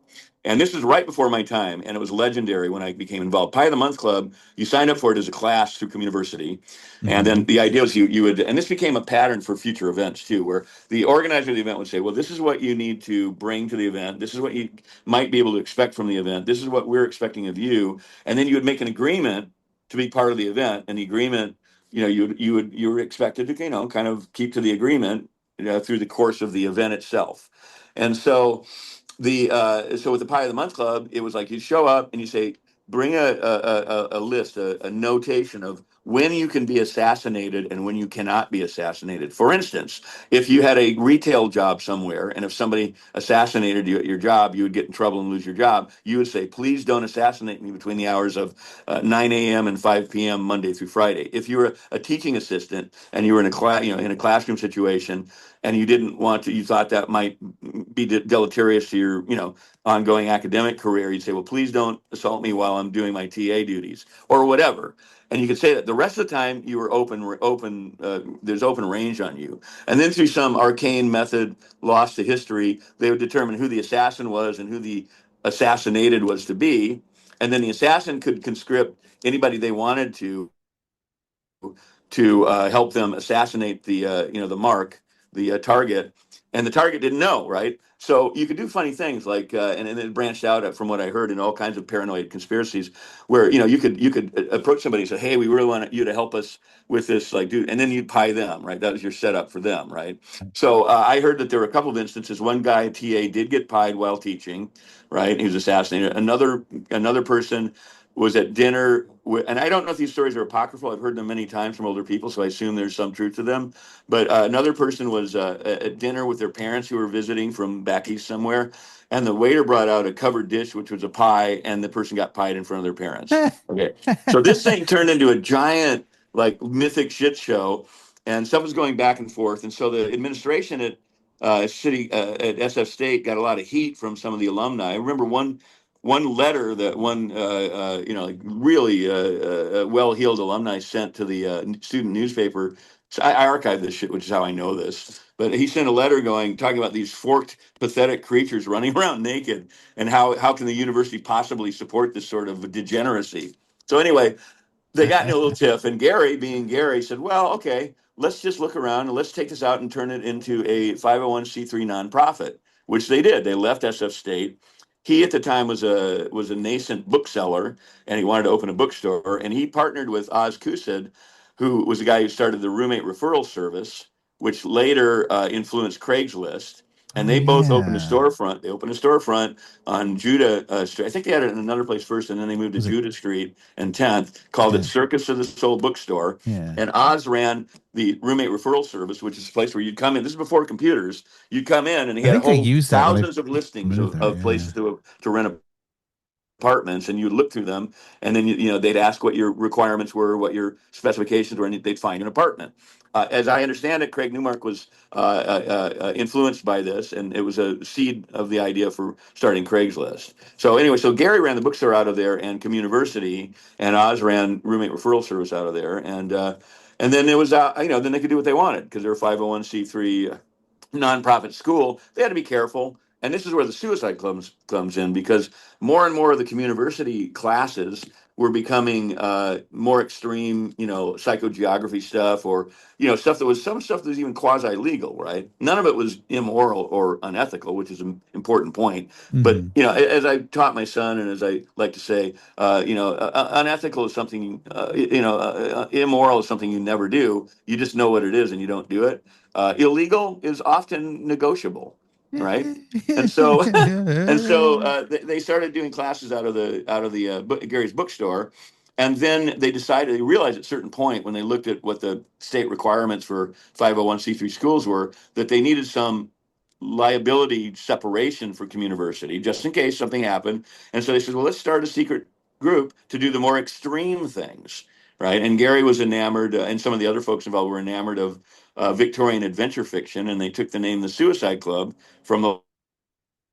And this was right before my time, and it was legendary when I became involved. Pie of the Month Club, you signed up for it as a class through Community, and Mm-hmm. then the idea was you would, and this became a pattern for future events too, where the organizer of the event would say, well, this is what you need to bring to the event. This is what you might be able to expect from the event. This is what we're expecting of you. And then you would make an agreement to be part of the event, and the agreement, you were expected to, kind of keep to the agreement through the course of the event itself. And so with the Pie of the Month Club, it was like you show up and you say, bring a list, a notation of when you can be assassinated and when you cannot be assassinated. For instance, if you had a retail job somewhere and if somebody assassinated you at your job, you would get in trouble and lose your job. You would say, please don't assassinate me between the hours of 9 a.m. and 5 p.m. Monday through Friday. If you were a teaching assistant and you were in a class, in a classroom situation, and you didn't want to, you thought that might be deleterious to your, ongoing academic career, you'd say, well, please don't assault me while I'm doing my TA duties or whatever. And you could say that the rest of the time you were open, there's open range on you. And then through some arcane method lost to history, they would determine who the assassin was and who the assassinated was to be. And then the assassin could conscript anybody they wanted to help them assassinate the mark, the target, and the target didn't know, right? So you could do funny things like, and it branched out from what I heard in all kinds of paranoid conspiracies, where you could approach somebody and say, "Hey, we really want you to help us with this, like, dude," and then you'd pie them, right? That was your setup for them, right? So I heard that there were a couple of instances. One guy, TA, did get pied while teaching, right? He was assassinated. Another person was at dinner and I don't know if these stories are apocryphal. I've heard them many times from older people, so I assume there's some truth to them. But another person was at dinner with their parents who were visiting from back east somewhere, and the waiter brought out a covered dish, which was a pie, and the person got pied in front of their parents. Okay, so this thing turned into a giant, like, mythic shit show, and stuff was going back and forth. And so the administration at at SF State got a lot of heat from some of the alumni. I remember one letter that one like really well-heeled alumni sent to the student newspaper. So I archived this shit, which is how I know this. But he sent a letter talking about these forked, pathetic creatures running around naked, and how can the university possibly support this sort of degeneracy? So anyway, they got in a little tiff, and Gary, being Gary, said, "Well, okay, let's just look around and let's take this out and turn it into a 501c3 nonprofit," which they did. They left SF State. He at the time was a nascent bookseller, and he wanted to open a bookstore. And he partnered with Oz Kusid, who was the guy who started the roommate referral service, which later influenced Craigslist. And Oh they both opened a yeah. storefront. They opened a storefront on Judah Street. I think they had it in another place first, and then they moved to Was it? Judah Street and 10th, called it Yeah. Circus of the Soul Bookstore. Yeah. And Oz ran the roommate referral service, which is a place where you'd come in. This is before computers. You'd come in, and he I had a think I whole used that when I thousands of listings moved there. of Yeah. places to rent apartments, and you look through them, and then they'd ask what your requirements were, what your specifications were, and they'd find an apartment. As I understand it, Craig Newmark was influenced by this, and it was a seed of the idea for starting Craigslist. So anyway, so Gary ran the bookstore out of there and Communiversity, and Oz ran roommate referral service out of there, and then it was then they could do what they wanted because they're a 501c3 nonprofit school. They had to be careful. And this is where the suicide clubs comes in, because more and more of the community classes were becoming more extreme, psychogeography stuff, or stuff that was some stuff that was even quasi legal, right? None of it was immoral or unethical, which is an important point. But Hmm. as I taught my son, and as I like to say, unethical is something, immoral is something you never do. You just know what it is and you don't do it. Illegal is often negotiable, right? And so they started doing classes out of the Gary's bookstore, and then they realized at a certain point when they looked at what the state requirements for 501c3 schools were, that they needed some liability separation for Communiversity just in case something happened. And so they said, well, let's start a secret group to do the more extreme things, right? And Gary was enamored, and some of the other folks involved were enamored of Victorian adventure fiction, and they took the name the Suicide Club from the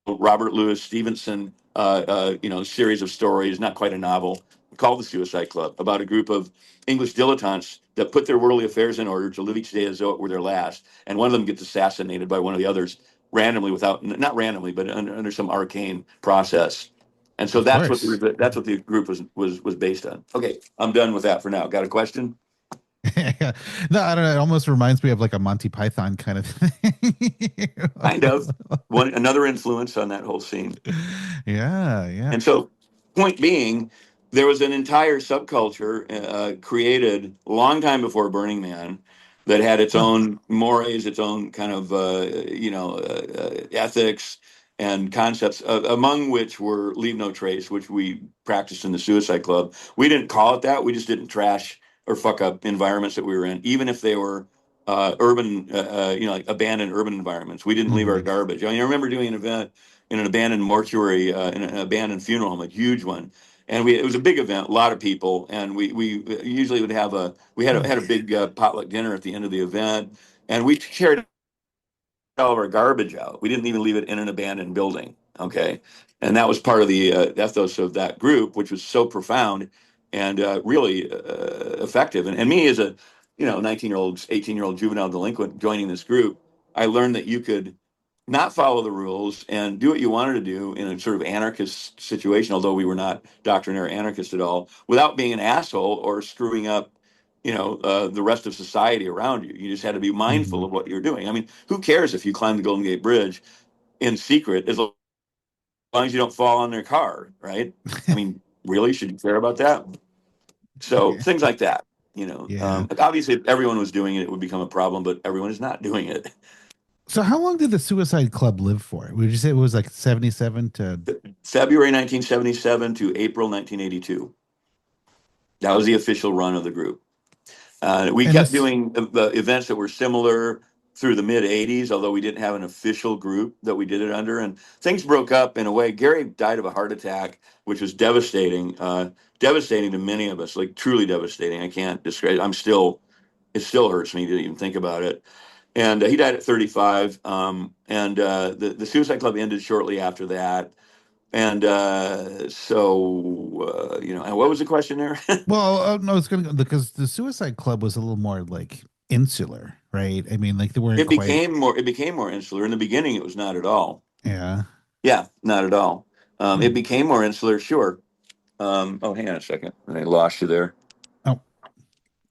Robert Louis Stevenson, series of stories, not quite a novel, called The Suicide Club, about a group of English dilettantes that put their worldly affairs in order to live each day as though it were their last. And one of them gets assassinated by one of the others randomly, not randomly, but under some arcane process. And so Of that's what course. the group was based on. Okay, I'm done with that for now. Got a question? No, I don't know. It almost reminds me of like a Monty Python kind of thing. Kind of. Another influence on that whole scene. Yeah, yeah. And so, point being, there was an entire subculture created a long time before Burning Man that had its Huh. own mores, its own kind of ethics and concepts, among which were leave no trace, which we practiced in the Suicide Club. We didn't call it that. We just didn't trash or fuck up environments that we were in, even if they were urban, like abandoned urban environments. We didn't leave our Mm. garbage. I mean, I remember doing an event in an abandoned mortuary, in an abandoned funeral home, a huge one, and it was a big event, a lot of people, and we usually would have had a big potluck dinner at the end of the event, and we carried all of our garbage out. We didn't even leave it in an abandoned building. Okay, and that was part of the ethos of that group, which was so profound and really effective. And me as a 19-year-old, 18-year-old juvenile delinquent joining this group, I learned that you could not follow the rules and do what you wanted to do in a sort of anarchist situation, although we were not doctrinaire anarchists at all, without being an asshole or screwing up, the rest of society around you. You just had to be mindful Mhm. of what you're doing. I mean, who cares if you climb the Golden Gate Bridge in secret, as long as you don't fall on their car, right? I mean, really, should you care about that? So Yeah. things like that. Yeah. Obviously, if everyone was doing it, it would become a problem, but everyone is not doing it. So how long did the Suicide Club live for? Would you say it was like 77 to February 1977 to April 1982. That was the official run of the group. We and kept this doing events that were similar through the mid 80s, although we didn't have an official group that we did it under. And things broke up in a way. Gary died of a heart attack, which was devastating, devastating to many of us, like truly devastating. I can't describe it. It still hurts me to even think about it. And he died at 35. And the Suicide Club ended shortly after that. And and what was the question there? well, no, it's gonna go because the Suicide Club was a little more like insular, right? I mean, like they weren't quite. It became more insular. In the beginning, it was not at all. Yeah. Yeah, not at all. It Hmm. became more insular, sure. Hang on a second. I lost you there. Oh,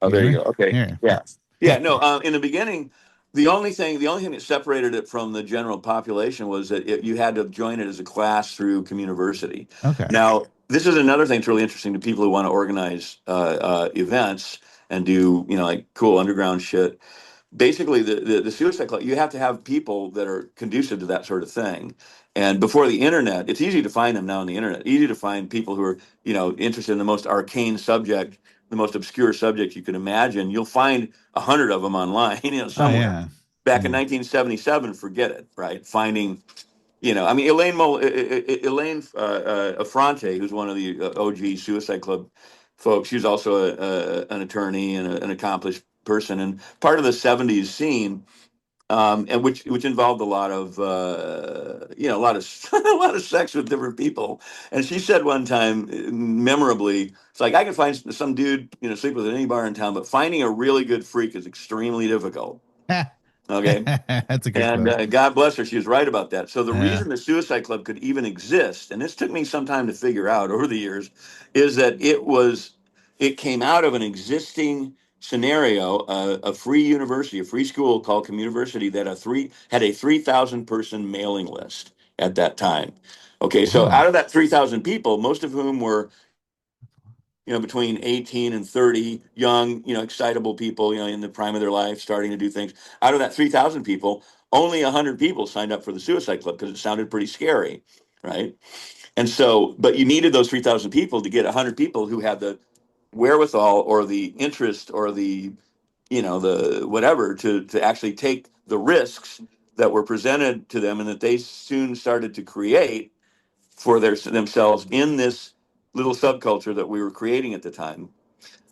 Oh, you there hear you me? go. Okay. Here. Yeah. Yeah. Yeah. No. In the beginning, the only thing that separated it from the general population was that you had to join it as a class through communiversity. Okay. Now, this is another thing that's really interesting to people who want to organize events and do like cool underground shit. Basically the Suicide Club, you have to have people that are conducive to that sort of thing. And before the internet, it's easy to find them now on the internet. Easy to find people who are interested in the most arcane subject, the most obscure subject you can imagine. You'll find 100 of them online, Oh somewhere. yeah. Back in Yeah. 1977, forget it, right? Finding, I mean, Elaine Affronte, who's one of the OG Suicide Club folks. She's also an attorney and an accomplished person, and part of the '70s scene, and which involved a lot of a lot of a lot of sex with different people. And she said one time, memorably, it's like I can find some dude sleep with any bar in town, but finding a really good freak is extremely difficult. Okay. That's a good And quote. God bless her, she was right about that. So the Yeah. reason the Suicide Club could even exist, and this took me some time to figure out over the years, is that it came out of an existing scenario, a free university, a free school called Communiversity that had a 3,000 person mailing list at that time. Okay, so Whoa. out of that 3,000 people, most of whom were between 18 and 30, young, excitable people, in the prime of their life, starting to do things. Out of that 3,000 people, only 100 people signed up for the Suicide Club because it sounded pretty scary, right? And so, but you needed those 3,000 people to get 100 people who had the wherewithal or the interest or the whatever to actually take the risks that were presented to them and that they soon started to create for themselves in this little subculture that we were creating at the time.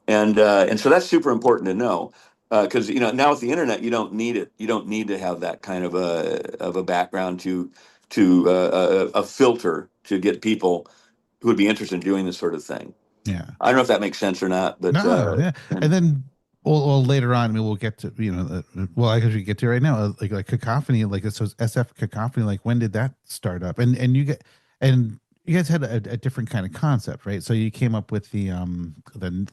And so that's super important to know, because now with the internet you don't need it. You don't need to have that kind of a background to a filter to get people who would be interested in doing this sort of thing. Yeah. I don't know if that makes sense or not, but No, yeah. And and then well, later on, I mean, we'll get to, well, I guess we get to right now, like Cacophony, like so SF Cacophony, like when did that start up? And you guys had a different kind of concept, right? So you came up with the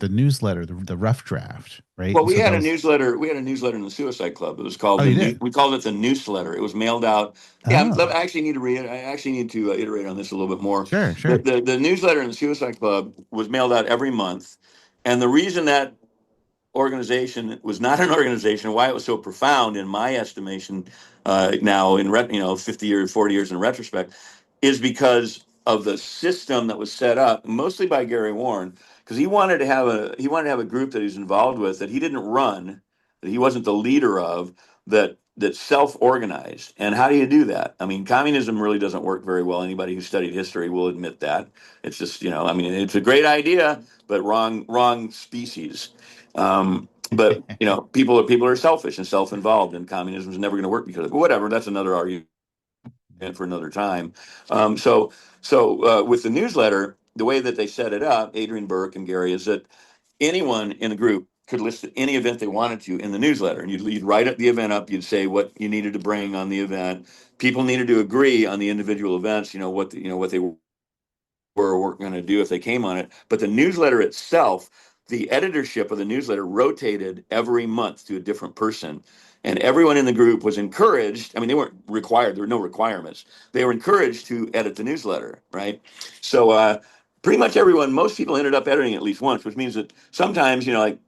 newsletter, the rough draft, right? well, And we so had that a was, newsletter. We had a newsletter in the Suicide Club. It was called oh, you did? We called it the newsletter. It was mailed out. Yeah, Oh, I actually need to read it. I actually need to iterate on this a little bit more. sure, The, sure. the the newsletter in the Suicide Club was mailed out every month, and the reason that organization was not an organization, why it was so profound in my estimation, now in 50 years, 40 years in retrospect, is because of the system that was set up mostly by Gary Warne, because he wanted to have a group that he's involved with that he didn't run, that he wasn't the leader of, that self-organized. And how do you do that? I mean, communism really doesn't work very well. Anybody who studied history will admit that. It's just, I mean, it's a great idea, but wrong species. But people are selfish and self-involved, and communism is never going to work because of it. But whatever. That's another argument for another time. So with the newsletter, the way that they set it up, Adrian Burke and Gary, is that anyone in the group could list any event they wanted to in the newsletter, and you'd write up the event up. You'd say what you needed to bring on the event. People needed to agree on the individual events. What they were going to do if they came on it. But the newsletter itself, the editorship of the newsletter rotated every month to a different person. And everyone in the group was encouraged. I mean, they weren't required. There were no requirements. They were encouraged to edit the newsletter, right? So pretty much most people ended up editing at least once, which means that sometimes, like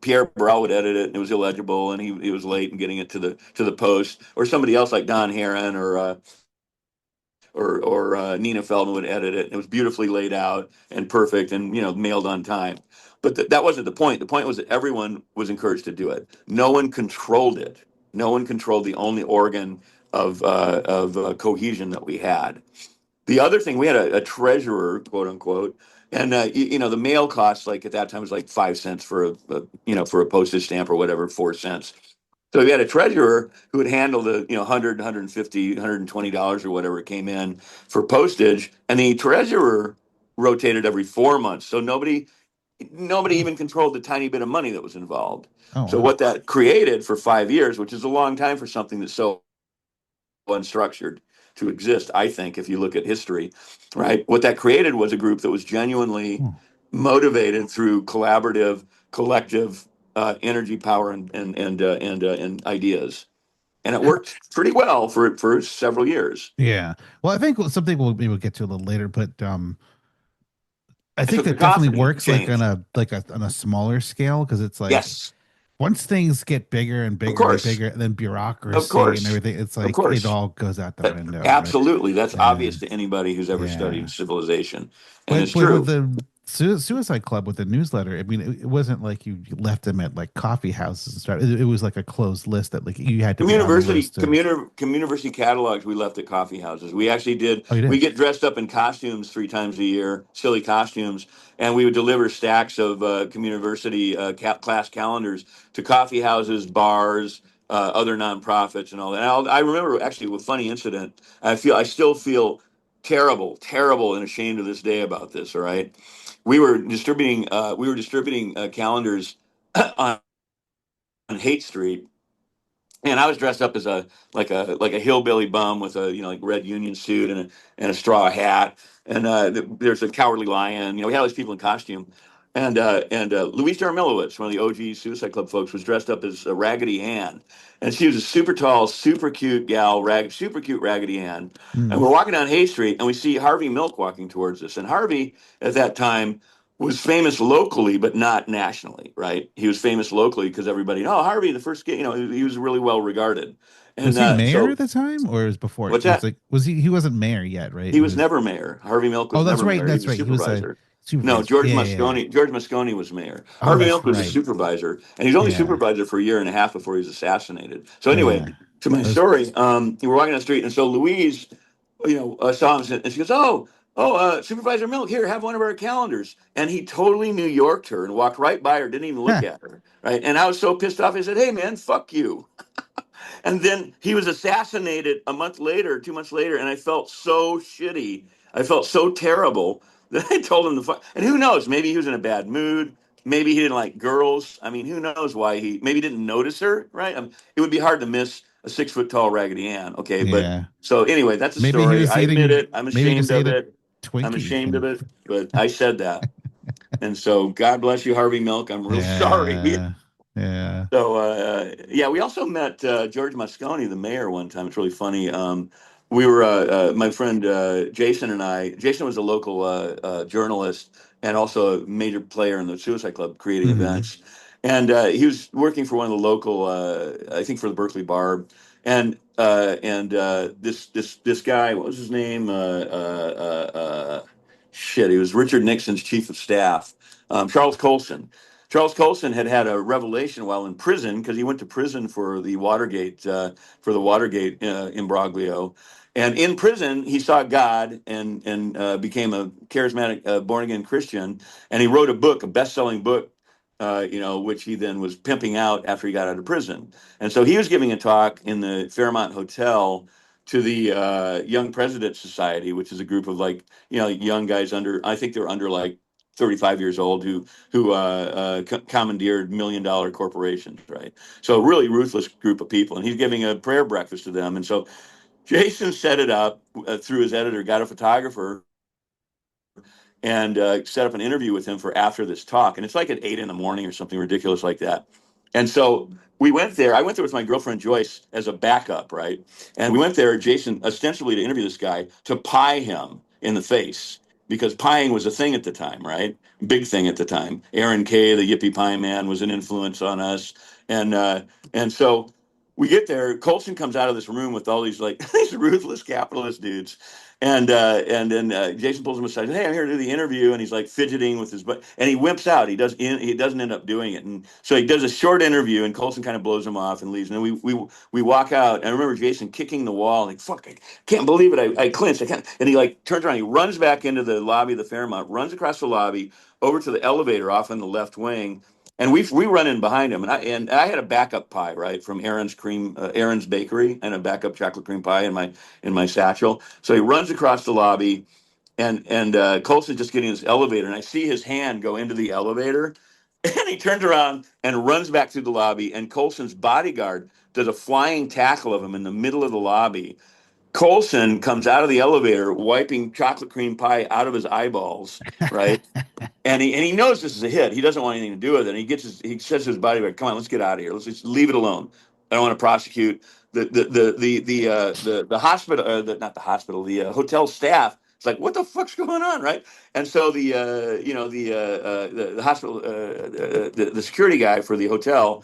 Pierre Burrell would edit it and it was illegible and he was late in getting it to the post, or somebody else like Don Heron or Nina Feldman would edit it. And it was beautifully laid out and perfect and mailed on time. But that wasn't the point. The point was that everyone was encouraged to do it. No one controlled it. No one controlled the only organ of cohesion that we had. The other thing, we had a treasurer, quote unquote, and the mail cost, like at that time, was like 5 cents for a postage stamp or whatever, 4 cents. So we had a treasurer who would handle the, 100, 150, $120 or whatever it came in for postage. And the treasurer rotated every 4 months. So nobody even controlled the tiny bit of money that was involved. Oh, So wow. what that created for 5 years, which is a long time for something that's so unstructured to exist, I think, if you look at history, right? What that created was a group that was genuinely Hmm. motivated through collaborative, collective energy, power, and ideas, and it worked pretty well for several years. Yeah. Well, I think something we'll maybe we'll get to a little later, but I So think that definitely cacophony works like changed. on a smaller scale, because it's like Yes, once things get bigger and of bigger and course, bigger, and then of bureaucracy and course, everything, it's of like it course. all goes out the window, right? Absolutely, that's Yeah. obvious to anybody who's ever studied Yeah. civilization, and it's But with true. the Suicide Club, with the newsletter, I mean, it wasn't like you left them at like coffee houses and stuff. It was like a closed list that like you had to be on the list to. Community catalogs we left at coffee houses. We actually did. Oh, you We did? get dressed up in costumes 3 times a year, silly costumes, and we would deliver stacks of community class calendars to coffee houses, bars, other nonprofits, and all that. I remember actually a funny incident. I still feel terrible, and ashamed to this day about this. All right, we were distributing calendars on Haight Street, and I was dressed up as a hillbilly bum with a like red Union suit and a straw hat. And there's a Cowardly Lion. We had all these people in costume. And Louise Jarmilowicz, one of the OG Suicide Club folks, was dressed up as a Raggedy Ann, and she was a super tall, super cute gal, super cute Raggedy Ann. And Mm. we're walking down Hay Street, and we see Harvey Milk walking towards us. And Harvey, at that time, was famous locally, but not nationally, right? He was famous locally because everybody, oh, Harvey, the first kid, he was really well regarded. Was And he mayor so, at the time, or was before? what's It was that? like was he? He wasn't mayor yet, right? He He was was. never mayor. Harvey Milk Oh, was that's never right. mayor. He That's was a right. He was a supervisor. No, supervisor. George Yeah, yeah, yeah. Moscone. George Moscone was mayor. Oh, Harvey that's Milk was a right. supervisor, and he was only Yeah, supervisor for a year and a half before he was assassinated. So anyway, yeah. to my That was. story, we were walking down the street, and so Louise, saw him, and she goes, "Oh, Supervisor Milk, here, have one of our calendars." And he totally New Yorked her and walked right by her, didn't even look at her, right? And I was so pissed off. I said, "Hey, man, fuck you." And then he was assassinated a month later, 2 months later, and I felt so shitty. I felt so terrible that I told him to fuck. And who knows? Maybe he was in a bad mood. Maybe he didn't like girls. I mean, who knows why he maybe didn't notice her, right? It would be hard to miss a 6 foot tall Raggedy Ann. Okay. But Yeah. so anyway, that's a Maybe he story. was I admit eating. it. I'm Maybe he ashamed just of ate a it. I'm Twinkie ashamed of and. it, but I said that. And so God bless you, Harvey Milk. I'm real sorry. Yeah. Yeah. So yeah, we also met George Moscone, the mayor, one time. It's really funny. We were my friend Jason and I. Jason was a local journalist and also a major player in the Suicide Club, creating Hmm. events. and he was working for one of the local, I think for the Berkeley Bar, and this guy, what was his name? Shit, he was Richard Nixon's chief of staff, Charles Colson. Charles Colson had had a revelation while in prison because he went to prison for the Watergate imbroglio, and in prison he saw God and became a charismatic born again Christian, and he wrote a book, a best selling book, which he then was pimping out after he got out of prison. And so he was giving a talk in the Fairmont Hotel to the Young President Society, which is a group of like young guys under, I think they're under like 35 years old who commandeered $1 million corporations, right? So a really ruthless group of people, and he's giving a prayer breakfast to them. And so Jason set it up through his editor, got a photographer, and set up an interview with him for after this talk. And it's like at 8 in the morning or something ridiculous like that. And so we went there. I went there with my girlfriend Joyce as a backup, right? And we went there, Jason, ostensibly to interview this guy, to pie him in the face because pieing was a thing at the time, right? Big thing at the time. Aaron Kay, the Yippie Pie Man, was an influence on us, and so we get there. Colson comes out of this room with all these like these ruthless capitalist dudes, and then Jason pulls him aside. Hey, I'm here to do the interview, and he's like fidgeting with his butt, and he wimps out. He doesn't end up doing it, and so he does a short interview, and Colson kind of blows him off and leaves. And then we walk out, and I remember Jason kicking the wall, like fuck, I can't believe it. I clinched. I can't. And he like turns around, he runs back into the lobby of the Fairmont, runs across the lobby over to the elevator off in the left wing. And we run in behind him, and I had a backup pie, right, from Aaron's Bakery, and a backup chocolate cream pie in my satchel. So he runs across the lobby, and Colson's just getting his elevator, and I see his hand go into the elevator, and he turns around and runs back through the lobby, and Colson's bodyguard does a flying tackle of him in the middle of the lobby. Colson comes out of the elevator, wiping chocolate cream pie out of his eyeballs, right? And he knows this is a hit. He doesn't want anything to do with it. And he says to his bodyguard, "Come on, let's get out of here. Let's just leave it alone. I don't want to prosecute the hospital, not the hospital, the hotel staff." It's like, what the fuck's going on, right? And so the hospital, the security guy for the hotel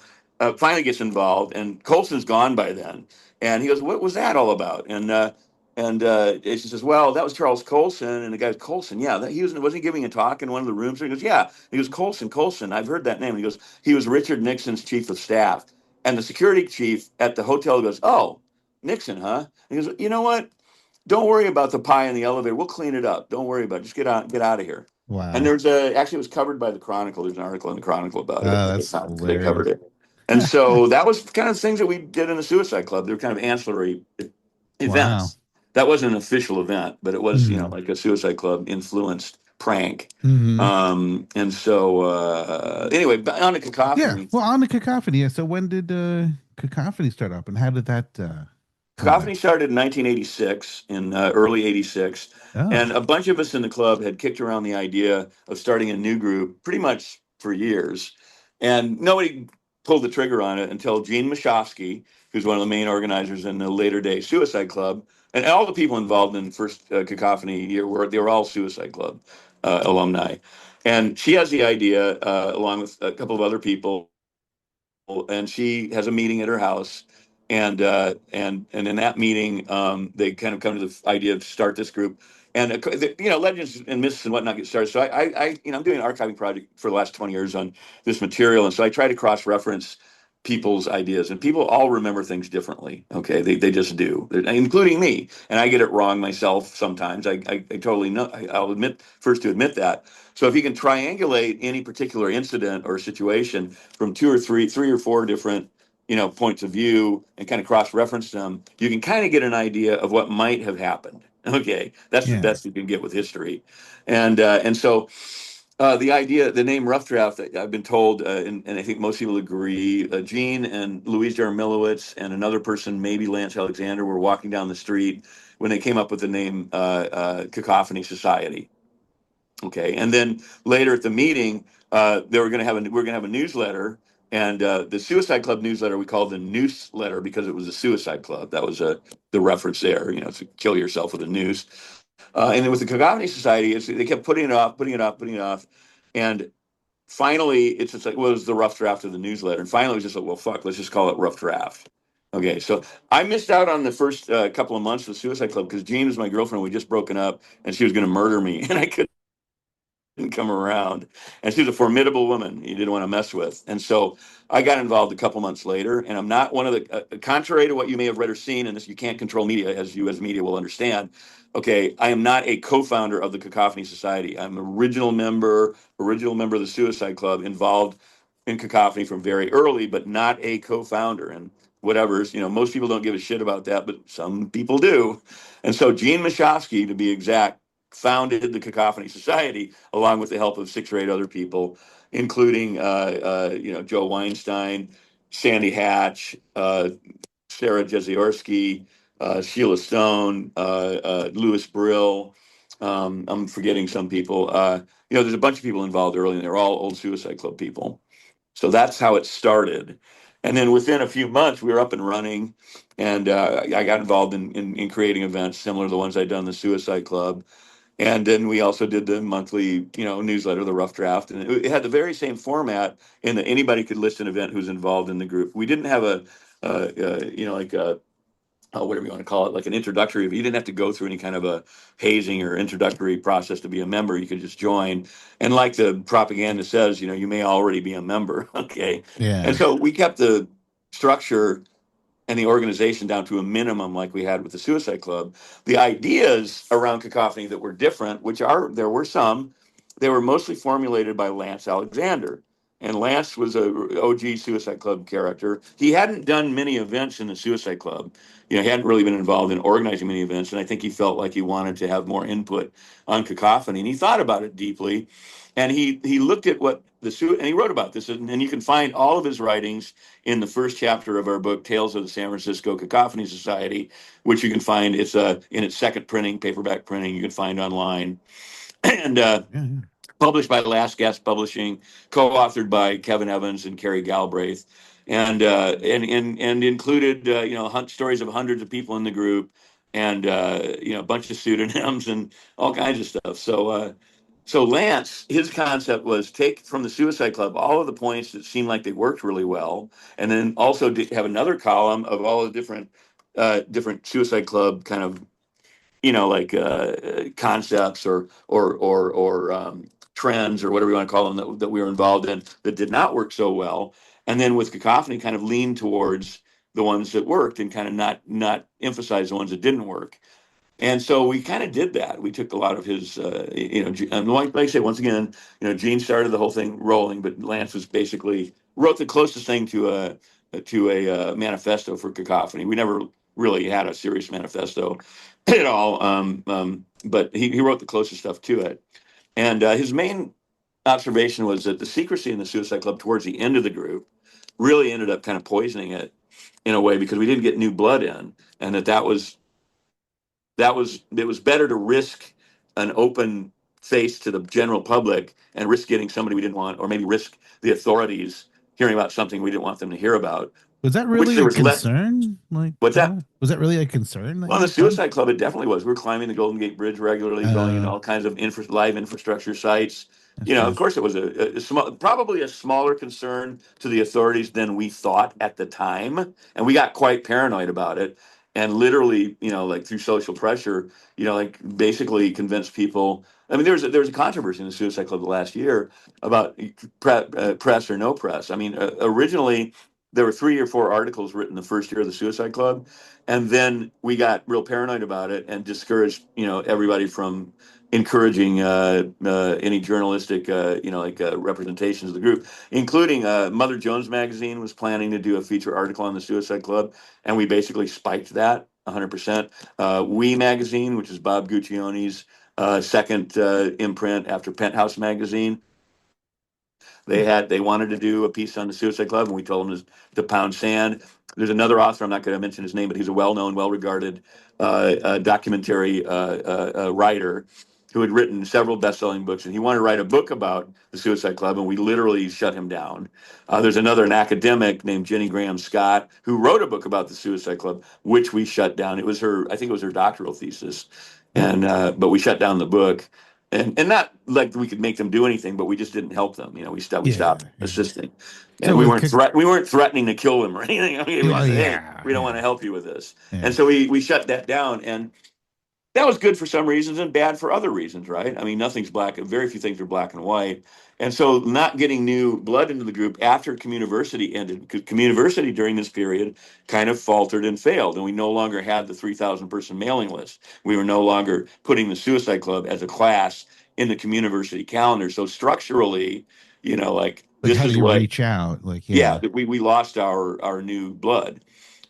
finally gets involved, and Colson's gone by then. And he goes, "What was that all about?" And Jason says, "Well, that was Charles Colson." And the guy's, "Colson, yeah, wasn't he giving a talk in one of the rooms?" And he goes, "Yeah." He goes, Colson, I've heard that name." And he goes, "He was Richard Nixon's chief of staff." And the security chief at the hotel goes, "Oh, Nixon, huh?" And he goes, "You know what? Don't worry about the pie in the elevator. We'll clean it up. Don't worry about it. Just get out of here." And Wow. there's actually it was covered by the Chronicle. There's an article in the Chronicle about it. Oh, that's They covered hilarious. it. And so that was kind of things that we did in the Suicide Club. They were kind of ancillary Wow. events. That wasn't an official event, but it was, Hmm. like a Suicide Club influenced prank. Hmm. And so anyway, on to Yeah. Cacophony. Well, on the Cacophony. Yeah. So when did Cacophony start up, and how did that come about? Cacophony started in 1986, in early 86. Oh. And a bunch of us in the club had kicked around the idea of starting a new group pretty much for years. And nobody pulled the trigger on it until Gene Mashofsky, who's one of the main organizers in the later day Suicide Club, and all the people involved in first Cacophony year they were all Suicide Club alumni. And she has the idea, along with a couple of other people, and she has a meeting at her house, and in that meeting, they kind of come to the idea to start this group, and legends and myths and whatnot get started. So I'm doing an archiving project for the last 20 years on this material, and so I try to cross reference people's ideas, and people all remember things differently. Okay, they just do, including me, and I get it wrong myself sometimes. I totally know. I'll admit first to admit that. So if you can triangulate any particular incident or situation from three or four different points of view, and kind of cross-reference them, you can kind of get an idea of what might have happened. Okay, that's the Yeah. best you can get with history, and so the name Rough Draft, I've been told, and I think most people agree, Gene and Louise Jarmilowitz and another person, maybe Lance Alexander, were walking down the street when they came up with the name Cacophony Society. Okay, and then later at the meeting, we're going to have a newsletter, and the Suicide Club newsletter we called the Noose letter because it was a Suicide Club. That was the reference there, to kill yourself with a noose. And then with the Cacophony Society, they kept putting it off, and finally, it's just like, well, it was the rough draft of the newsletter. And finally, it was just like, well, fuck, let's just call it rough draft. Okay, so I missed out on the first couple of months of the Suicide Club because Jean was my girlfriend. We just broken up, and she was going to murder me, and I couldn't come around. And she was a formidable woman you didn't want to mess with. And so I got involved a couple months later. And I'm not one of the, contrary to what you may have read or seen, and this, you can't control media, as you as media will understand. Okay, I am not a co-founder of the Cacophony Society. I'm an original member of the Suicide Club, involved in Cacophony from very early, but not a co-founder. And whatever's, most people don't give a shit about that, but some people do. And so Gene Mashofsky, to be exact, founded the Cacophony Society along with the help of 6 or 8 other people, including Joe Weinstein, Sandy Hatch, Sarah Jeziorsky, Sheila Stone, Louis Brill. I'm forgetting some people. There's a bunch of people involved early, and they're all old Suicide Club people. So that's how it started. And then within a few months, we were up and running, and I got involved in creating events similar to the ones I'd done in the Suicide Club. And then we also did the monthly, newsletter, the Rough Draft, and it had the very same format in that anybody could list an event who's involved in the group. We didn't have like a whatever you want to call it, like an introductory. You didn't have to go through any kind of a hazing or introductory process to be a member. You could just join. And like the propaganda says, you may already be a member. Okay. And Yeah. so we kept the structure and the organization down to a minimum like we had with the Suicide Club. The ideas around Cacophony that were different, there were some, they were mostly formulated by Lance Alexander. And Lance was a OG Suicide Club character. He hadn't done many events in the Suicide Club. He hadn't really been involved in organizing many events. And I think he felt like he wanted to have more input on Cacophony. And he thought about it deeply. And he looked at what and he wrote about this. And you can find all of his writings in the first chapter of our book, Tales of the San Francisco Cacophony Society, which you can find. It's in its second printing, paperback printing, you can find online. And Yeah. published by Last Gasp Publishing, co-authored by Kevin Evans and Carrie Galbraith, and included stories of hundreds of people in the group, and a bunch of pseudonyms and all kinds of stuff. So Lance, his concept was take from the Suicide Club all of the points that seemed like they worked really well, and then also have another column of all the different Suicide Club kind of concepts or trends or whatever you want to call them that we were involved in that did not work so well, and then with Cacophony kind of lean towards the ones that worked and kind of not emphasize the ones that didn't work. And so we kind of did that. We took a lot of his, and like I say, once again, Gene started the whole thing rolling, but Lance was basically wrote the closest thing to a manifesto for Cacophony. We never really had a serious manifesto at all, but he wrote the closest stuff to it. And his main observation was that the secrecy in the Suicide Club towards the end of the group really ended up kind of poisoning it in a way because we didn't get new blood in, and it was better to risk an open face to the general public and risk getting somebody we didn't want, or maybe risk the authorities hearing about something we didn't want them to hear about. Was that Which really there a was less. concern? Like, What's that? Was that really a concern that Well, you the found? Suicide Club, it definitely was. We were climbing the Golden Gate Bridge regularly, going into all kinds of live infrastructure sites. That's Of good. course, it was a small, probably a smaller concern to the authorities than we thought at the time, and we got quite paranoid about it. And literally, like through social pressure, like basically convinced people. I mean, there was a controversy in the Suicide Club the last year about press or no press. I mean, originally there were 3 or 4 articles written the first year of the Suicide Club, and then we got real paranoid about it and discouraged everybody from encouraging any journalistic representations of the group, including Mother Jones magazine was planning to do a feature article on the Suicide Club, and we basically spiked that 100%. We magazine, which is Bob Guccione's second imprint after Penthouse magazine, they wanted to do a piece on the Suicide Club, and we told them to pound sand. There's another author, I'm not going to mention his name, but he's a well-known, well-regarded documentary writer who had written several best-selling books, and he wanted to write a book about the Suicide Club, and we literally shut him down. There's an academic named Jenny Graham Scott who wrote a book about the Suicide Club, which we shut down. I think it was her doctoral thesis, and but we shut down the book. and not like we could make them do anything, but we just didn't help them. We Yeah, stopped yeah. assisting, and So with we weren't threatening to kill them or anything. Okay, we well, just said, hey, yeah, we don't want yeah, to help you with this, and yeah. so we shut that down. And that was good for some reasons and bad for other reasons, right? I mean, nothing's black. Very few things are black and white. And so, not getting new blood into the group after Communiversity ended, because Communiversity during this period kind of faltered and failed, and we no longer had the 3,000 person mailing list. We were no longer putting the Suicide Club as a class in the Communiversity calendar. So structurally, like Like, this how do is you what, reach out? Like, yeah, yeah, we lost our new blood.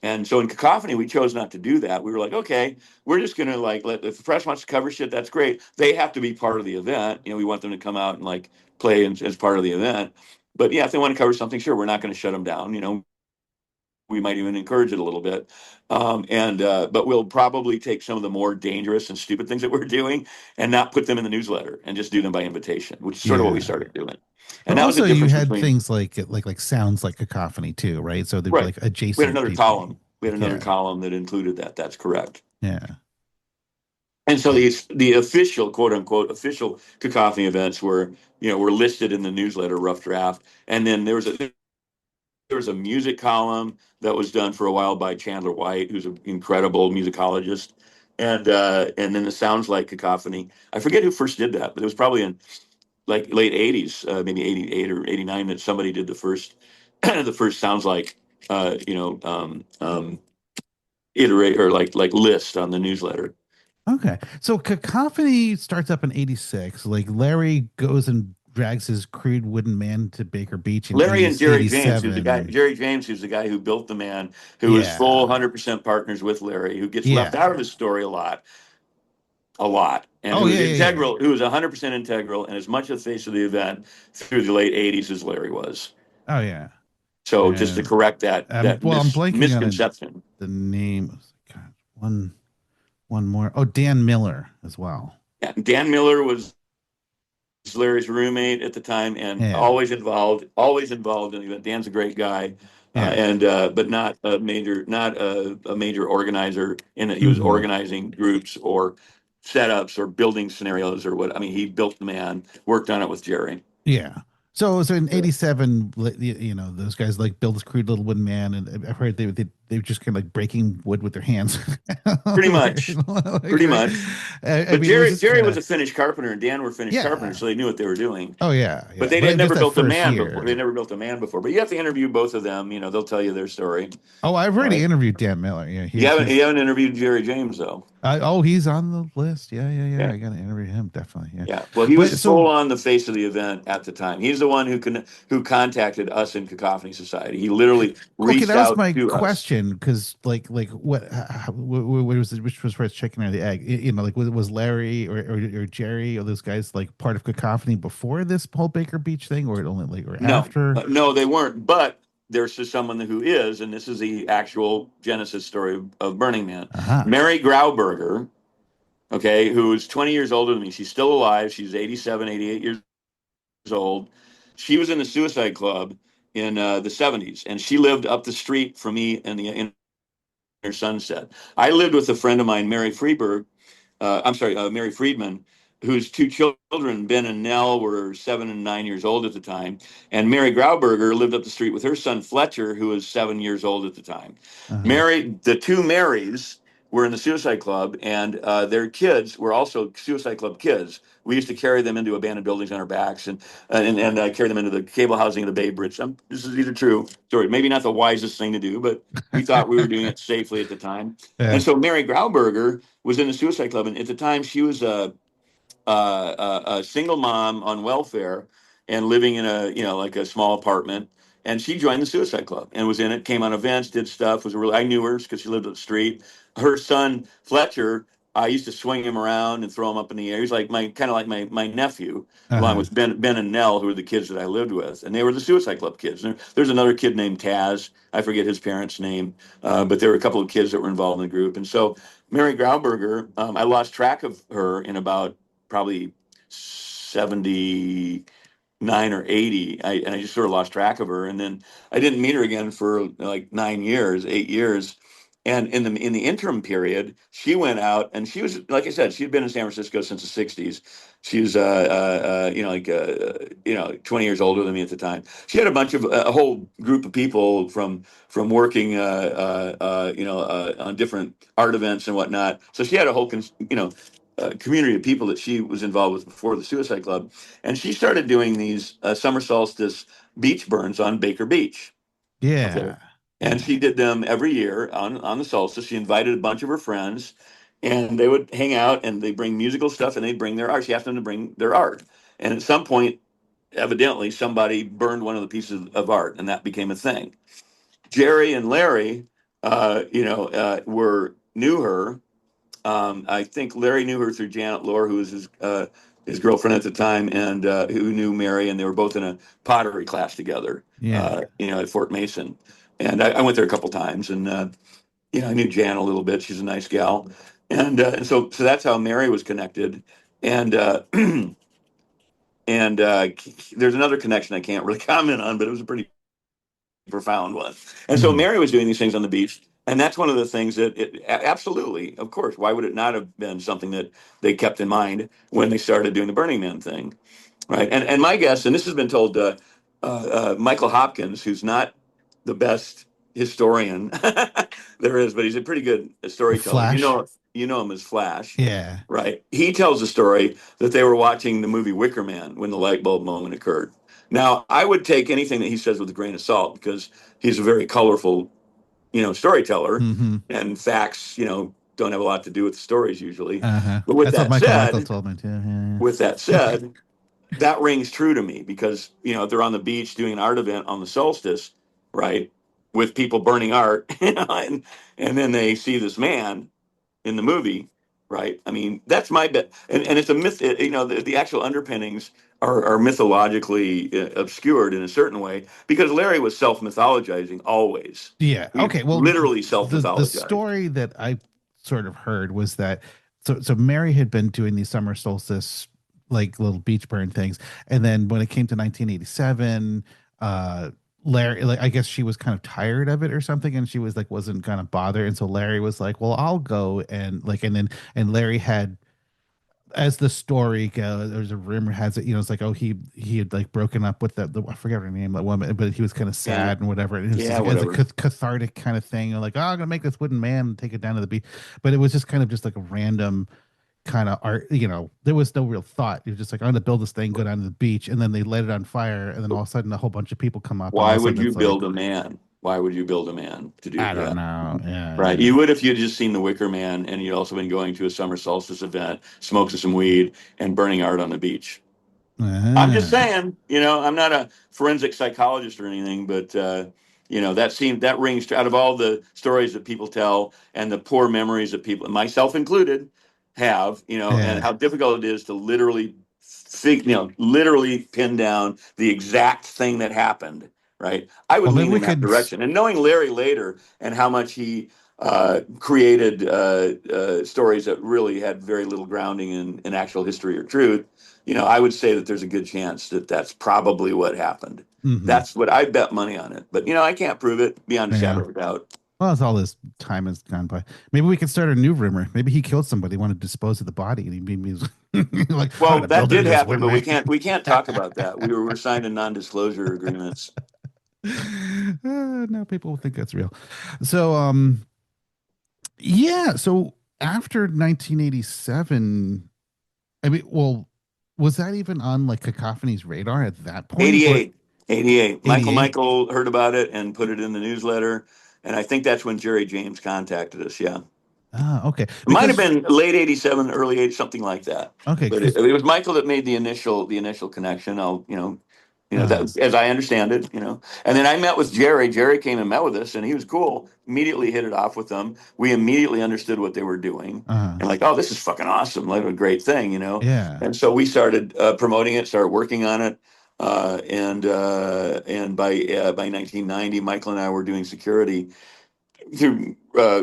And so in Cacophony, we chose not to do that. We were like, okay, we're just gonna like let if the press wants to cover shit, that's great. They have to be part of the event. We want them to come out and like play as part of the event. But yeah, if they want to cover something, sure, we're not going to shut them down. We might even encourage it a little bit. And but we'll probably take some of the more dangerous and stupid things that we're doing and not put them in the newsletter and just do them by invitation, which is sort of what we yeah. started doing. But And that was the also, you difference had between things like sounds like cacophony too, right? So there'd be right. like We had adjacent another people. column. We had Like, another yeah, column that included that. That's correct. yeah, And so the official, quote unquote, official cacophony events were listed in the newsletter rough draft. And then there was a music column that was done for a while by Chandler White, who's an incredible musicologist. And then the Sounds Like Cacophony. I forget who first did that, but it was probably in like late '80s, maybe '88 or '89, that somebody did the first the first Sounds Like iterate or like list on the newsletter. okay. So cacophony starts up in '86. Like Larry goes and drags his crude wooden man to Baker Beach in Larry and Jerry James, who's the guy, '87. Jerry James, who's the guy who built the man, who is full Yeah, 100% partners with Larry, who gets left out yeah. of his story a lot, and Oh who is yeah, yeah, yeah. integral, who is 100% integral, and as much the face of the event through the late '80s as Larry was. Oh yeah. So just to And correct that well, I'm blanking on misconception. the name. God, one more. Oh, Dan Miller as well. Yeah, Dan Miller was Larry's roommate at the time, and Yeah, always involved in the event. Dan's a great guy, yeah. and but not a major organizer in that he was Hmm. organizing groups or setups or building scenarios or what. I mean, he built the man, worked on it with Jerry. Yeah. So in '87, those guys like build this crude little wooden man, and I've heard they were just kind of like breaking wood with their hands. Pretty much, Like, pretty right? much. I But mean, it was Jerry just Jerry kind was of a finished carpenter, and Dan were finished carpenters, yeah. so they knew what they were doing. Oh yeah, But yeah. they But had just never that built a first man before. They year. never built a man before. But you have to interview both of them. They'll tell you their story. Oh, I've already Right. interviewed Dan Miller. Yeah, You haven't he's you haven't interviewed Jerry James though. oh, he's on the list. Yeah, yeah, yeah. Yeah. I gotta interview him definitely. Yeah. Yeah. Well, he was But full so on the face of the event at the time. He's the one who contacted us in Cacophony Society. He literally okay, reached that was out my to us. question because like what was it, which was first chicken or the egg? Like was Larry or Jerry or those guys like part of Cacophony before this whole Baker Beach thing, or only like or No, after? no, they weren't. But there's just someone who is, and this is the actual genesis story of Burning Man. Uh-huh. Mary Grauberger, okay, who is 20 years older than me. She's still alive. She's 87, 88 years old. She was in the Suicide Club in the '70s, and she lived up the street from me in her Sunset. I lived with a friend of mine, Mary Freeberg. I'm sorry, Mary Friedman, whose two children, Ben and Nell, were 7 and 9 years old at the time. And Mary Grauberger lived up the street with her son Fletcher, who was 7 years old at the time. Uh-huh. The two Marys were in the Suicide Club, and their kids were also Suicide Club kids. We used to carry them into abandoned buildings on our backs and carry them into the cable housing of the Bay Bridge. These are true stories. Maybe not the wisest thing to do, but we thought we were doing it safely at the time. Yeah. And so Mary Grauberger was in the Suicide Club, and at the time she was a single mom on welfare and living in like a small apartment. And she joined the Suicide Club and was in it. Came on events, did stuff. I knew her because she lived up the street. Her son Fletcher, I used to swing him around and throw him up in the air. He's like my nephew, along Uh-huh. with Ben and Nell, who were the kids that I lived with, and they were the Suicide Club kids. There's another kid named Taz. I forget his parents' name, but there were a couple of kids that were involved in the group. And so Mary Grauberger, I lost track of her in about probably 79 or 80. And I just sort of lost track of her. And then I didn't meet her again for like 9 years, 8 years. And in the interim period, she went out and she was, like I said, she had been in San Francisco since the '60s. She was, 20 years older than me at the time. She had a whole group of people from working, on different art events and whatnot. So she had a whole, community of people that she was involved with before the Suicide Club, and she started doing these summer solstice beach burns on Baker Beach. Okay. Yeah. And Yeah. she did them every year on the solstice. She invited a bunch of her friends, and they would hang out and they bring musical stuff and they'd bring their art. She asked them to bring their art. And at some point, evidently, somebody burned one of the pieces of art, and that became a thing. Jerry and Larry, were knew her. I think Larry knew her through Janet Lohr, who was his girlfriend at the time, and who knew Mary, and they were both in a pottery class together, Yeah. at Fort Mason. And I went there a couple times, and I knew Jan a little bit. She's a nice gal, and so that's how Mary was connected. And and there's another connection I can't really comment on, but it was a pretty profound one. And so Mhm. Mary was doing these things on the beach. And that's one of the things that absolutely, of course, why would it not have been something that they kept in mind when they started doing the Burning Man thing? Right. And my guess, and this has been told, Michael Hopkins, who's not the best historian there is, but he's a pretty good storyteller. Flash. You know him as Flash, Yeah. right? He tells the story that they were watching the movie Wicker Man when the light bulb moment occurred. Now, I would take anything that he says with a grain of salt because he's a very colorful, storyteller, Hmm. and facts, don't have a lot to do with the stories usually. Uh-huh. But with That's what that Michael said, told me too. Yeah. with that said, that rings true to me because they're on the beach doing an art event on the solstice, right, with people burning art, and then they see this man in the movie, right? I mean, that's my bet, and it's a myth. The actual underpinnings are mythologically obscured in a certain way because Larry was self mythologizing always. Yeah. He Okay. Well, literally self the mythologized. story that I sort of heard was that so Mary had been doing these summer solstice like little beach burn things, and then when it came to 1987, Larry, like I guess she was kind of tired of it or something, and she was like wasn't gonna bother, and so Larry was like, "Well, I'll go," and like, and Larry had, as the story goes, there's a rumor has it, it's like, oh, he had like broken up with the I forget her name, that woman, but he was kind of Yeah, sad and whatever. And it was yeah, just like, as a whatever. cathartic kind of thing, like, oh, I'm gonna make this wooden man and take it down to the beach. But it was just kind of just like a random kind of art, there was no real thought. It was just like, I'm gonna build this thing, go down to the beach, and then they let it on fire, and then all of a sudden a whole bunch of people come up, and all Why of a would sudden you it's like, build a man? Why would you build a man to do I don't that? know. Right. Yeah, You would if you'd just seen the Wicker Man and you'd also been going to a summer solstice event, smoking some weed, and burning art on the beach. I'm just yeah. saying, I'm not a forensic psychologist or anything, but that rings out of all the stories that people tell and the poor memories that people, myself included, have, and Yeah. how difficult it is to literally pin down the exact thing that happened. Right. I would Well, maybe lean we in that could. direction, and knowing Larry later and how much he created stories that really had very little grounding in actual history or truth, I would say that there's a good chance that that's probably what happened. Mhm. That's what I bet money on it. But, I can't prove it beyond a Yeah. shadow of a doubt. Well, as all this time has gone by, maybe we could start a new rumor. Maybe he killed somebody, wanted to dispose of the body, and he was like, "I'm Well, gonna that build into did this happen, wooden but man." we can't talk about that. We're signed in non-disclosure agreements. No, people will think that's real. So, yeah. So after 1987, I mean, well, was that even on like Cacophony's radar at that point, or 88, 88. Michael 88? Michael heard about it and put it in the newsletter. And I think that's when Jerry James contacted us. Yeah. Ah, okay. It might have Because been late '87, early '80, something like that. okay, But because it was Michael that made the initial connection. That as I understand it, And then I met with Jerry. Jerry came and met with us, and he was cool. Immediately hit it off with them. We immediately understood what they were doing, uh, and like, oh, this is fucking awesome! Like a great thing. yeah. And so we started promoting it, started working on it, and by 1990, Michael and I were doing security through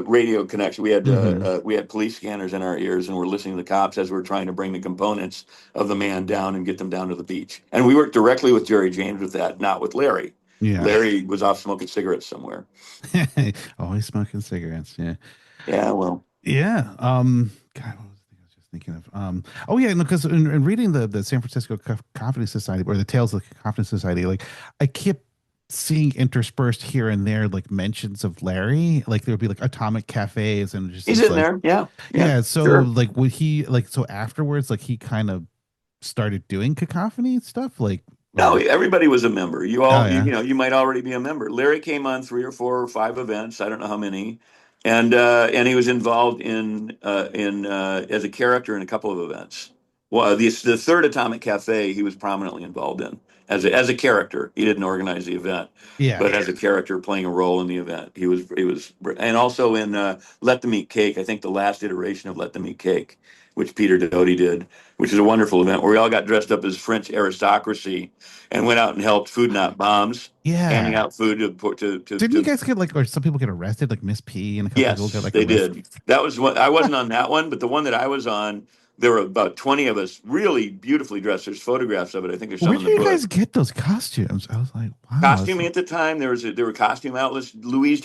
radio connection. Hmm. We had police scanners in our ears, and we're listening to the cops as we're trying to bring the components of the man down and get them down to the beach. And we worked directly with Jerry James with that, not with Larry. Yeah. Larry was off smoking cigarettes somewhere. Always smoking cigarettes. Yeah. Yeah, well, Yeah. God, what was the thing I was just thinking of? Oh yeah, no, because in reading the San Francisco Cacophony Society or the Tales of the Cacophony Society, like I kept seeing interspersed here and there like mentions of Larry. Like there would be like atomic cafes and just he's this in like there. Yeah, yeah, yeah. So sure. like would he like so afterwards like he kind of started doing cacophony stuff like No, or everybody was a member. oh You yeah. know, you might already be a member. Larry came on 3 or 4 or 5 events. I don't know how many, and he was involved in as a character in a couple of events. Well, the third Atomic Cafe, he was prominently involved in as a character. He didn't organize the event, Yeah. but as a character playing a role in the event, and also in Let Them Eat Cake. I think the last iteration of Let Them Eat Cake, which Peter Doty did, which is a wonderful event where we all got dressed up as French aristocracy and went out and helped Food Not Bombs, handing Yeah. out food Didn't you to guys get like or some people get arrested like Miss P and a couple people got yes, like they arrested? did. That was what I wasn't on that one, but the one that I was on, there were about 20 of us really beautifully dressed. There's photographs of it. I think there's some Where in did the you book. guys get those costumes? I was like, wow. Costuming at the time, there were costume outlets. Louise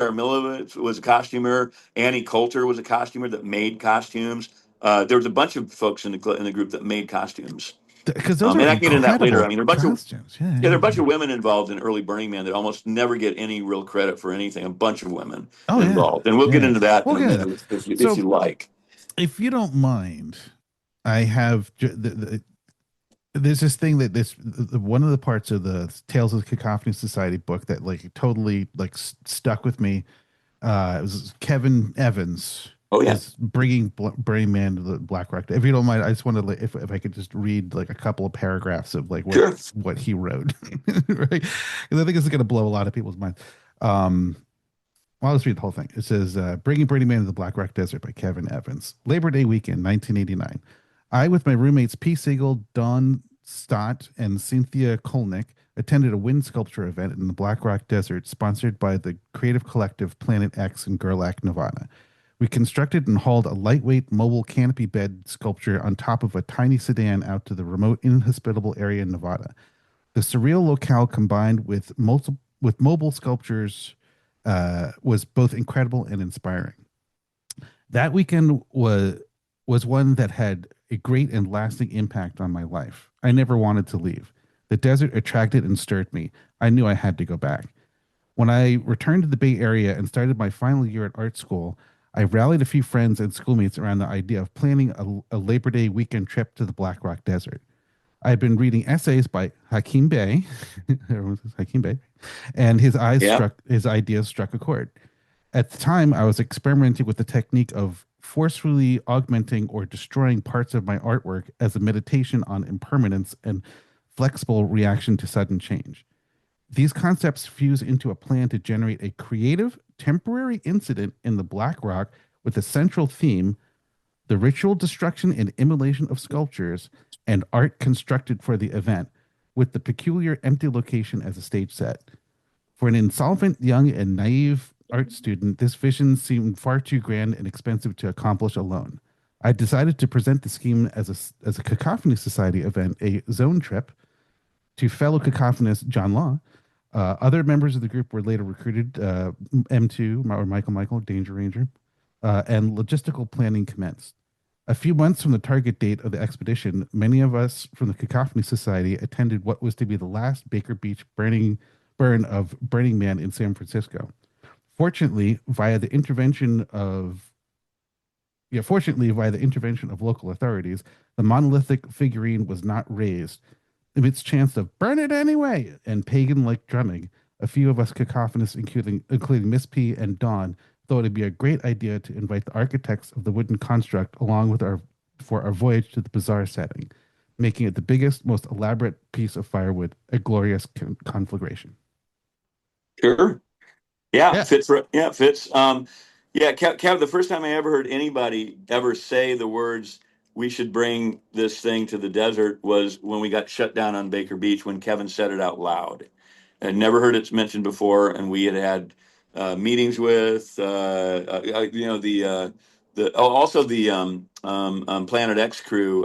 Jarmila was a costumer. Annie Coulter was a costumer that made costumes. There was a bunch of folks in the group that made costumes. Because those are And I can get into that later. I incredible mean, costumes. Yeah, there are a yeah. bunch of women involved in early Burning Man that almost never get any real credit for anything. A bunch of women Oh yeah, involved, and we'll get yeah. into that in We'll a get into that. minute if So, you like. if you don't mind, I have there's this thing that one of the parts of the Tales of the Cacophony Society book that like totally like stuck with me. It was Kevin Evans Oh yeah, is bringing Burning Man to the Black Rock. If you don't mind, I just wanted to, if I could just read like a couple of paragraphs of like sure. what he wrote, right? Because I think this is going to blow a lot of people's minds. Um, well, I'll just read the whole thing. It says, Bringing Burning Man to the Black Rock Desert by Kevin Evans. Labor Day weekend, 1989. I, with my roommates P. Siegel, Don Stott, and Cynthia Kolnick, attended a wind sculpture event in the Black Rock Desert sponsored by the creative collective Planet X in Gerlach, Nevada. We constructed and hauled a lightweight mobile canopy bed sculpture on top of a tiny sedan out to the remote, inhospitable area in Nevada. The surreal locale combined with mobile sculptures was both incredible and inspiring. That weekend was one that had a great and lasting impact on my life. I never wanted to leave. The desert attracted and stirred me. I knew I had to go back. When I returned to the Bay Area and started my final year at art school, I rallied a few friends and schoolmates around the idea of planning a Labor Day weekend trip to the Black Rock Desert. I had been reading essays by Hakim Bey, everyone says Hakim Bey, and Yeah, his ideas struck a chord. At the time, I was experimenting with the technique of forcefully augmenting or destroying parts of my artwork as a meditation on impermanence and flexible reaction to sudden change. These concepts fuse into a plan to generate a creative, temporary incident in the Black Rock with a central theme: the ritual destruction and immolation of sculptures and art constructed for the event, with the peculiar empty location as a stage set. For an insolvent, young, and naive art student, this vision seemed far too grand and expensive to accomplish alone. I decided to present the scheme as a Cacophony Society event, a zone trip, to fellow cacophonist John Law. Other members of the group were later recruited, M2, or Michael, Danger Ranger, and logistical planning commenced. A few months from the target date of the expedition, many of us from the Cacophony Society attended what was to be the last Baker Beach burn of Burning Man in San Francisco. Fortunately, via the intervention of local authorities, the monolithic figurine was not razed. Amidst chants of "burn it anyway" and pagan-like drumming, a few of us cacophonists, including Miss P and Dawn, thought it'd be a great idea to invite the architects of the wooden construct along with for our voyage to the bizarre setting, making it the biggest, most elaborate piece of firewood, a glorious conflagration. sure. Yeah, Yeah. fits. Yeah, fits. Yeah, Kev, the first time I ever heard anybody ever say the words "we should bring this thing to the desert" was when we got shut down on Baker Beach when Kevin said it out loud. I'd never heard it mentioned before, and we had meetings with also the Planet X crew,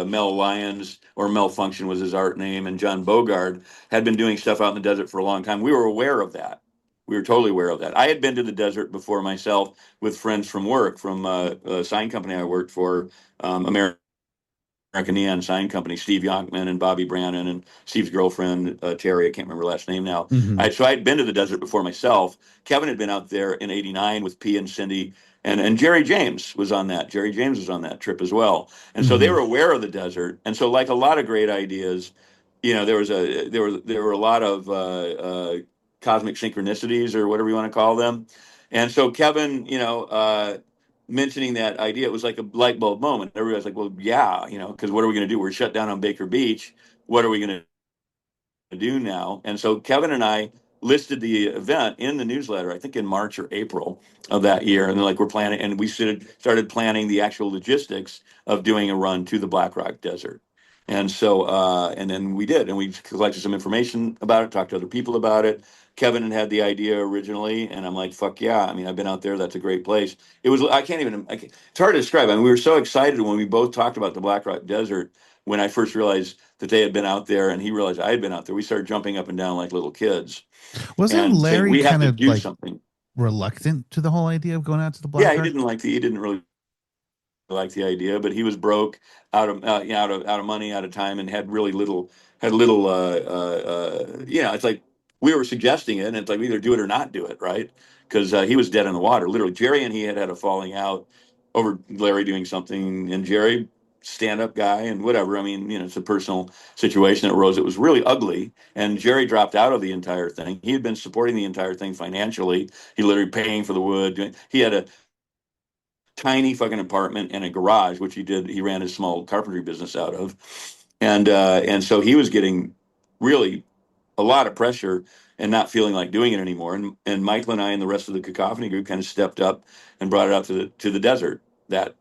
Mel Lyons, or Mel Function was his art name, and John Bogard had been doing stuff out in the desert for a long time. We were aware of that. We were totally aware of that. I had been to the desert before myself with friends from work, from a sign company I worked for, American Neon Sign Company, Steve Yonkman and Bobby Brannon and Steve's girlfriend, Terry, I can't remember her last name now. Hmm. So I had been to the desert before myself. Kevin had been out there in '89 with P and Cindy, and Jerry James was on that. Jerry James was on that trip as well. And so they Hmm. were aware of the desert. And so, like a lot of great ideas, there were a lot of cosmic synchronicities, or whatever you want to call them. And so Kevin, mentioning that idea, it was like a light bulb moment. Everybody's like, well, yeah, because what are we going to do? We're shut down on Baker Beach. What are we going to do now? And so Kevin and I listed the event in the newsletter, I think in March or April of that year. And they're like, we're planning, and we started planning the actual logistics of doing a run to the Black Rock Desert. And so, and then we did, and we collected some information about it, talked to other people about it. Kevin had the idea originally, and I'm like, fuck yeah. I mean, I've been out there. That's a great place. It's hard to describe. I mean, we were so excited when we both talked about the Black Rock Desert. When I first realized that they had been out there and he realized I had been out there, we started jumping up and down like little kids Wasn't and saying, Larry we have kind to of do like something. reluctant to the whole idea of going out to the Yeah, Black Rock? he didn't really like the idea, but he was broke, out of money, out of time, and had little. It's like we were suggesting it, and it's like we either do it or not do it, right? Because he was dead in the water, literally. Jerry and he had a falling out over Larry doing something, and Jerry, stand up guy, and whatever. I mean, it's a personal situation that arose. It was really ugly, and Jerry dropped out of the entire thing. He had been supporting the entire thing financially. He literally paying for the wood. He had a tiny fucking apartment and a garage, which he ran his small carpentry business out of. And so he was getting really a lot of pressure and not feeling like doing it anymore. And Michael and I and the rest of the Cacophony group kind of stepped up and brought it out to the desert that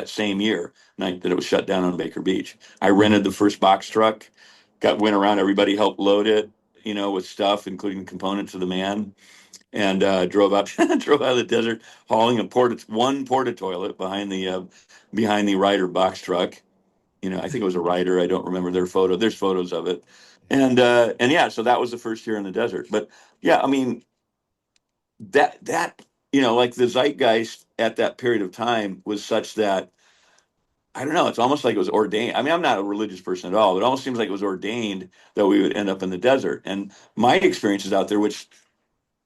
same year, night that it was shut down on Baker Beach. I rented the first box truck, went around, everybody helped load it, with stuff, including components of the man, and drove out drove out of the desert, hauling one porta toilet behind the Ryder box truck. I think it was a Ryder. I don't remember their photo. There's photos of it, and yeah, so that was the first year in the desert. But yeah, I mean that like the zeitgeist at that period of time was such that I don't know. It's almost like it was ordained. I mean, I'm not a religious person at all. It almost seems like it was ordained that we would end up in the desert. And my experiences out there, which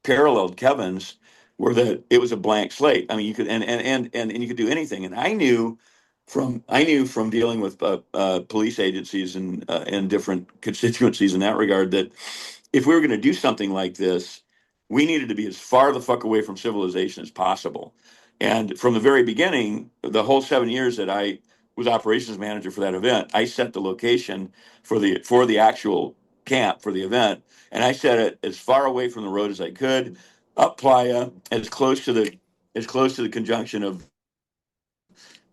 paralleled Kevin's, were that it was a blank slate. I mean, you could and you could do anything. And I knew from dealing with police agencies and different constituencies in that regard that if we were going to do something like this, we needed to be as far the fuck away from civilization as possible. And from the very beginning, the whole 7 years that I was operations manager for that event, I set the location for the actual camp for the event, and I set it as far away from the road as I could, up Playa, as close to the conjunction of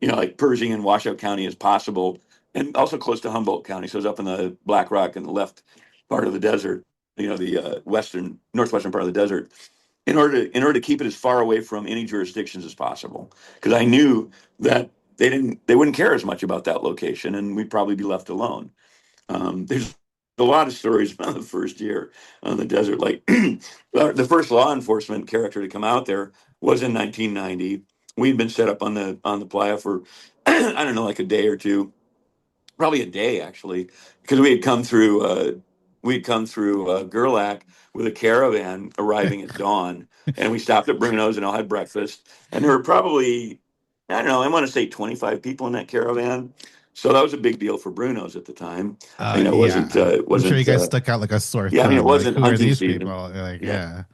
like Pershing and Washoe County as possible, and also close to Humboldt County. So it was up in the Black Rock in the left part of the desert, the northwestern part of the desert, in order to keep it as far away from any jurisdictions as possible, because I knew that they wouldn't care as much about that location, and we'd probably be left alone. There's a lot of stories about the first year on the desert. Like the first law enforcement character to come out there was in 1990. We'd been set up on the playa for I don't know, like a day or two, probably a day actually, because we had come through Gerlach with a caravan arriving at dawn, and we stopped at Bruno's and all had breakfast. And there were probably, I don't know, I want to say 25 people in that caravan. So that was a big deal for Bruno's at the time. It wasn't Yeah. it I'm sure you wasn't guys stuck out like a sore yeah, I mean, it thumb. Like, wasn't who are hunting these people? season. Like, Yeah. yeah.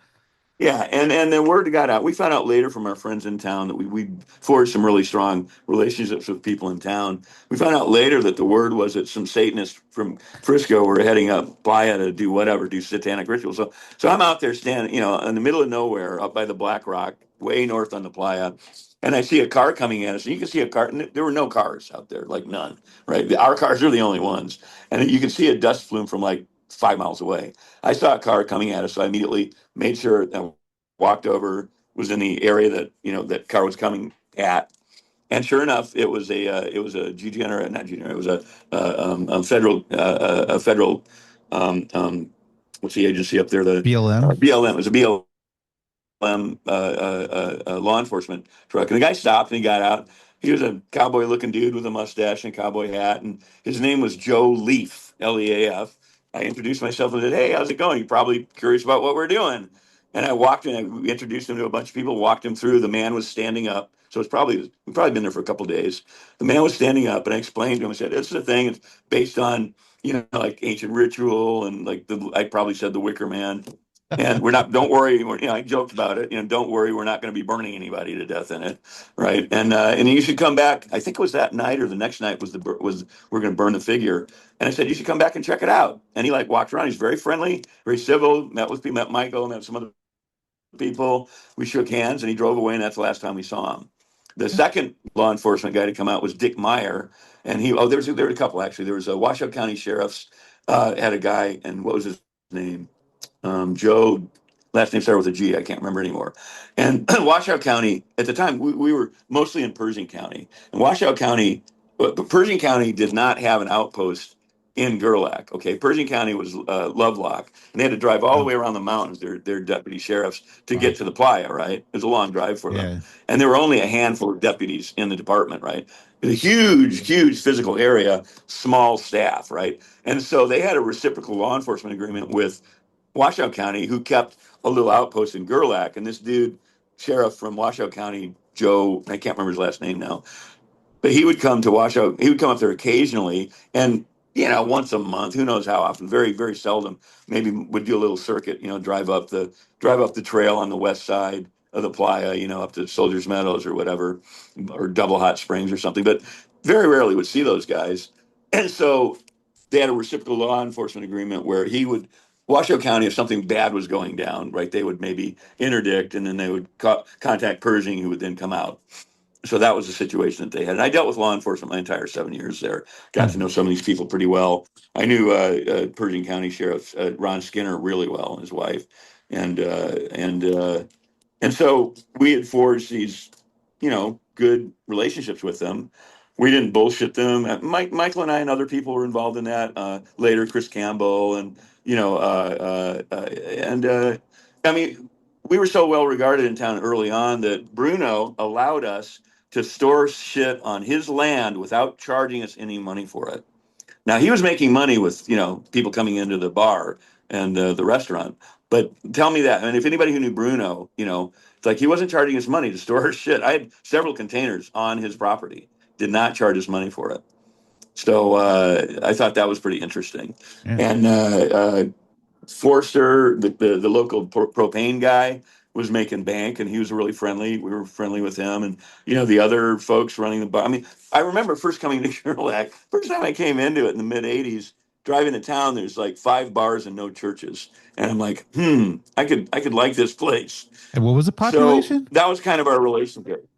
Yeah, and then word got out. We found out later from our friends in town that we forged some really strong relationships with people in town. We found out later that the word was that some Satanists from Frisco were heading up Playa to do whatever, do satanic rituals. So I'm out there standing, in the middle of nowhere, up by the Black Rock, way north on the Playa, and I see a car coming at us. And you can see a car. And there were no cars out there, like none. Right, our cars are the only ones, and you can see a dust flume from like 5 miles away. I saw a car coming at us, so I immediately made sure that I walked over, was in the area that that car was coming hat. And sure enough, it was a degenerate, not degenerate. It was a federal what's the agency up there? The BLM. BLM. It was a BLM law enforcement truck. And the guy stopped and he got out. He was a cowboy looking dude with a mustache and a cowboy hat. And his name was Joe Leaf, Leaf. I introduced myself and said, "Hey, how's it going? You're probably curious about what we're doing." And I walked in, I introduced him to a bunch of people, walked him through. The man was standing up. So we've probably been there for a couple of days. The man was standing up and I explained to him, I said, "This is a thing. It's based on, like ancient ritual and like I probably said the Wicker Man. And we're not, don't worry, I joked about it, don't worry, we're not going to be burning anybody to death in it. Right. And you should come back. I think it was that night or the next night we're going to burn the figure. And I said, you should come back and check it out. And he like walked around. He's very friendly, very civil, met Michael, met some other people. We shook hands and he drove away. And that's the last time we saw him. The second law enforcement guy to come out was Dick Meyer. And there were a couple actually. There was a Washoe County Sheriff's had a guy, and what was his name? Joe, last name started with a G. I can't remember anymore. And Washoe County, at the time, we were mostly in Pershing County. And Washoe County, Pershing County did not have an outpost in Gerlach. Okay, Pershing County was Lovelock, and they had to drive all the way around the mountains. Their deputy sheriffs to Wow. get to the playa. Right, it was a long drive for them, Yeah. and there were only a handful of deputies in the department. Right, it was a huge physical area, small staff. Right, and so they had a reciprocal law enforcement agreement with Washoe County, who kept a little outpost in Gerlach. And this dude, sheriff from Washoe County, Joe, I can't remember his last name now, but he would come to Washoe. He would come up there occasionally, and once a month, who knows how often, very very seldom. Maybe would do a little circuit, drive up the trail on the west side of the playa, up to Soldiers Meadows or whatever, or Double Hot Springs or something. But very rarely would see those guys, and so they had a reciprocal law enforcement agreement where he would. Washoe County, if something bad was going down, right, they would maybe interdict, and then they would contact Pershing, who would then come out. So that was the situation that they had. And I dealt with law enforcement my entire 7 years there. Got to know some of these people pretty well. I knew Pershing County Sheriff Ron Skinner really well, and his wife, and and so we had forged these, good relationships with them. We didn't bullshit them. Michael and I and other people were involved in that. Later, Chris Campbell and I mean, we were so well regarded in town early on that Bruno allowed us to store shit on his land without charging us any money for it. Now he was making money with people coming into the bar and the restaurant. But tell me that. I mean, if anybody who knew Bruno, it's like he wasn't charging us money to store his shit. I had several containers on his property, did not charge us money for it. So I thought that was pretty interesting. Yeah. And Forster, the local propane guy, was making bank, and he was really friendly. We were friendly with him, and the other folks running the bar. I mean, I remember first coming to Gerlach. First time I came into it in the mid '80s, driving to town. There's like 5 bars and no churches, and I'm like, I could like this place. And what was the So population? that was kind of our relationship.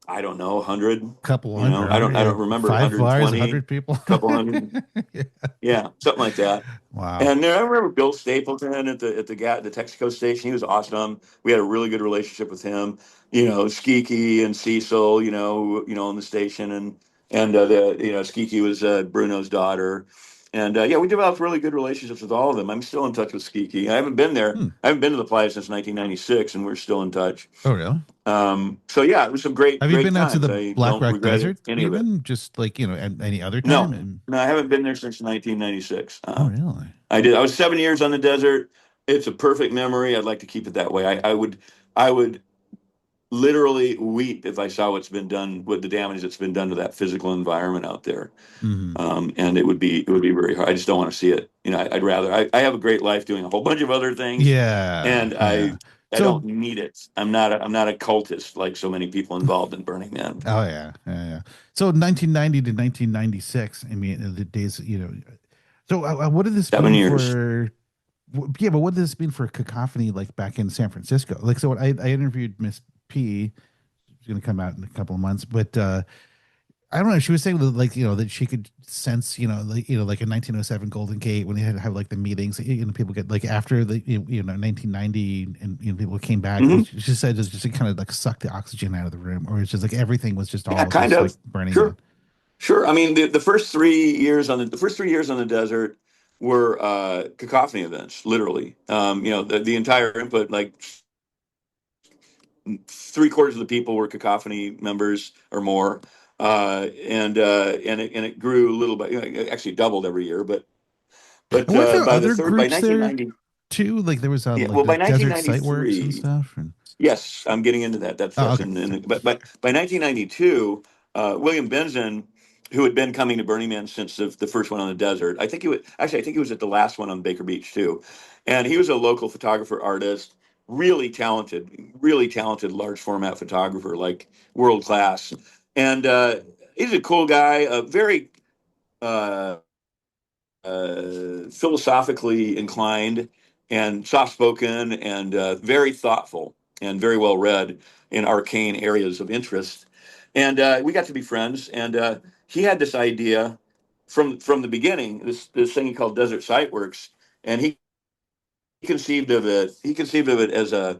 I don't know, 100. Couple hundred. I don't remember. 5 bars, 120, 100 people. couple hundred. Yeah. Yeah, something like that. Wow. And I remember Bill Stapleton at the Texaco station. He was awesome. We had a really good relationship with him. Skiki and Cecil. On the station, and Skiki was Bruno's daughter. And yeah, we developed really good relationships with all of them. I'm still in touch with Skiki. I haven't been there. I haven't been to the playa since 1996, and we're still in touch. Oh, really? So yeah, it was some great. Have you great been out to times. the I Black don't Rock regret Desert any of it. even? Just like, at any other No, time? no, I haven't been there since 1996. Oh, really? I did. I was 7 years on the desert. It's a perfect memory. I'd like to keep it that way. I would literally weep if I saw what's been done with the damage that's been done to that physical environment out there. And it would be very hard. I just don't want to see it. I'd rather. I have a great life doing a whole bunch of other things. Yeah. And yeah. I don't need it. I'm not a cultist like so many people involved in Burning Man. Oh, yeah. Yeah. So 1990 to 1996, I mean, the days, so what did this 7 mean years. for, yeah, but what did this mean for Cacophony, like back in San Francisco? Like, so I interviewed Miss P, who's going to come out in a couple of months, but I don't know. She was saying that, like, that she could sense, like in 1907 Golden Gate when they had to have like the meetings, people get like after the, 1990 and, people came back. Hmm. She said just kind of like sucked the oxygen out of the room, or it's just like everything was just Yeah, all kind just like of. Burning Man. Sure. Sure. I mean, the first 3 years on the first 3 years on the desert were cacophony events, literally. The entire input, like three-quarters of the people were cacophony members or more, and it grew a little bit. It actually doubled every year, but And weren't there by the other third, by groups there 1990, too? Like there was yeah, like well, the by Desert Site Works and 1993. stuff. And Yes, I'm getting into that. That's oh, that's okay, and but by 1992, William Binzen, who had been coming to Burning Man since the first one on the desert, I think he was at the last one on Baker Beach too, and he was a local photographer artist, really talented large format photographer, like world class, and he's a cool guy, a very uh, philosophically inclined and soft spoken and very thoughtful and very well read in arcane areas of interest. And we got to be friends. And he had this idea from the beginning, this thing he called Desert Site Works, and he conceived of it. He conceived of it as a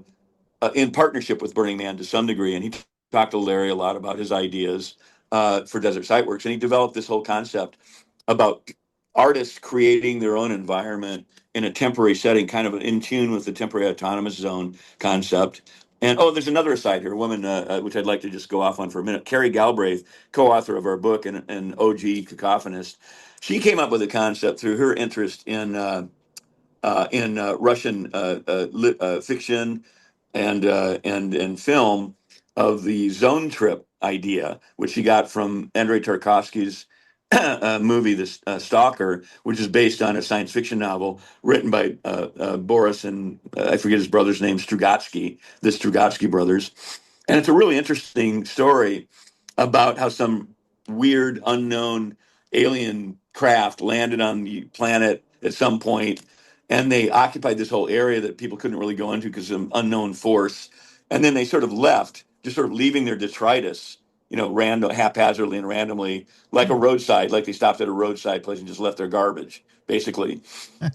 in partnership with Burning Man to some degree, and he talked to Larry a lot about his ideas for Desert Site Works, and he developed this whole concept about artists creating their own environment in a temporary setting, kind of in tune with the temporary autonomous zone concept. And oh, there's another aside here, a woman, which I'd like to just go off on for a minute. Carrie Galbraith, co-author of our book and an OG cacophonist, she came up with a concept through her interest in Russian fiction and film of the zone trip idea, which he got from Andrei Tarkovsky's movie, The Stalker, which is based on a science fiction novel written by Boris and I forget his brother's name, Strugatsky, the Strugatsky brothers. And it's a really interesting story about how some weird, unknown alien craft landed on the planet at some point, and they occupied this whole area that people couldn't really go into because of some unknown force. And then they sort of left, just sort of leaving their detritus, random, haphazardly and randomly, like a roadside, like they stopped at a roadside place and just left their garbage, basically.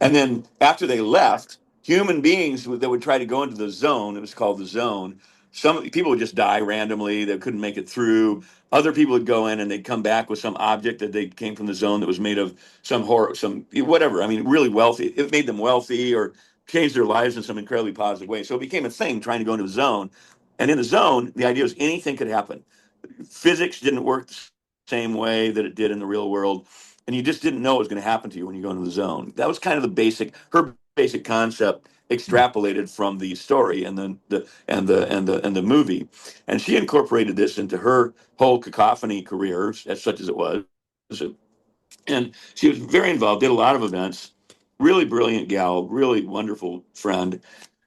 And then after they left, human beings that would try to go into the zone, it was called the zone. Some people would just die randomly. They couldn't make it through. Other people would go in and they'd come back with some object that they came from the zone that was made of some horror, some whatever. I mean, really wealthy. It made them wealthy or changed their lives in some incredibly positive way. So it became a thing trying to go into a zone. And in the zone, the idea was anything could happen. Physics didn't work the same way that it did in the real world, and you just didn't know what was going to happen to you when you go into the zone. That was kind of her basic concept extrapolated from the story and then the movie, and she incorporated this into her whole cacophony career, as such as it was, and she was very involved, did a lot of events, really brilliant gal, really wonderful friend.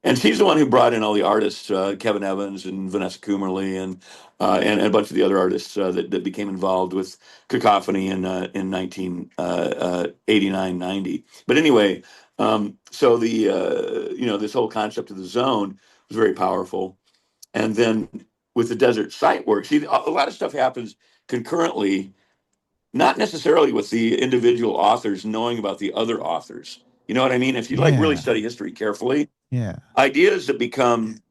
And she's the one who brought in all the artists, Kevin Evans and Vanessa Coomerly, and a bunch of the other artists that became involved with Cacophony in 1989, 90. But anyway, so this whole concept of the zone was very powerful. And then with the Desert Site Work, see, a lot of stuff happens concurrently, not necessarily with the individual authors knowing about the other authors. You know what I mean? If you like really yeah, study history carefully, yeah, ideas that become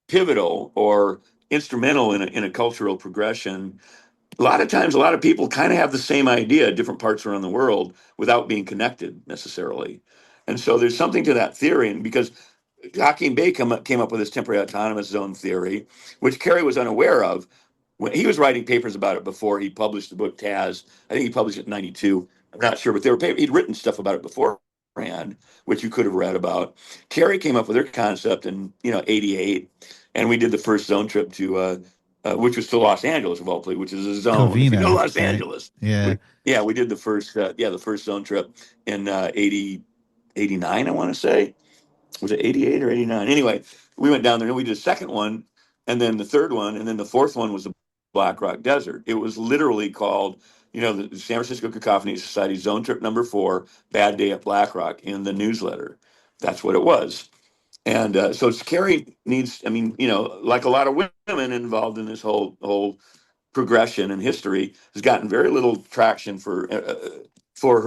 pivotal or instrumental in a cultural progression, a lot of times a lot of people kind of have the same idea at different parts around the world without being connected necessarily. And so there's something to that theory, and because Hakeem Bey came up with this temporary autonomous zone theory, which Kerry was unaware of when he was writing papers about it before he published the book Taz. I think he published it in '92. I'm not sure, but he'd written stuff about it beforehand, which you could have read about. Kerry came up with her concept in '88, and we did the first zone trip to which was to Los Angeles of all places, which is a zone. If you know Covina, Los right? Angeles, Yeah, we did the first zone trip in 89, I want to say. Was it 88 or 89? Anyway, we went down there and we did a second one, and then the third one, and then the fourth one was the Black Rock Desert. It was literally called, the San Francisco Cacophony Society Zone Trip Number 4, Bad Day at Black Rock in the newsletter. That's what it was. And so Carrie needs, I mean, like a lot of women involved in this whole progression in history has gotten very little traction for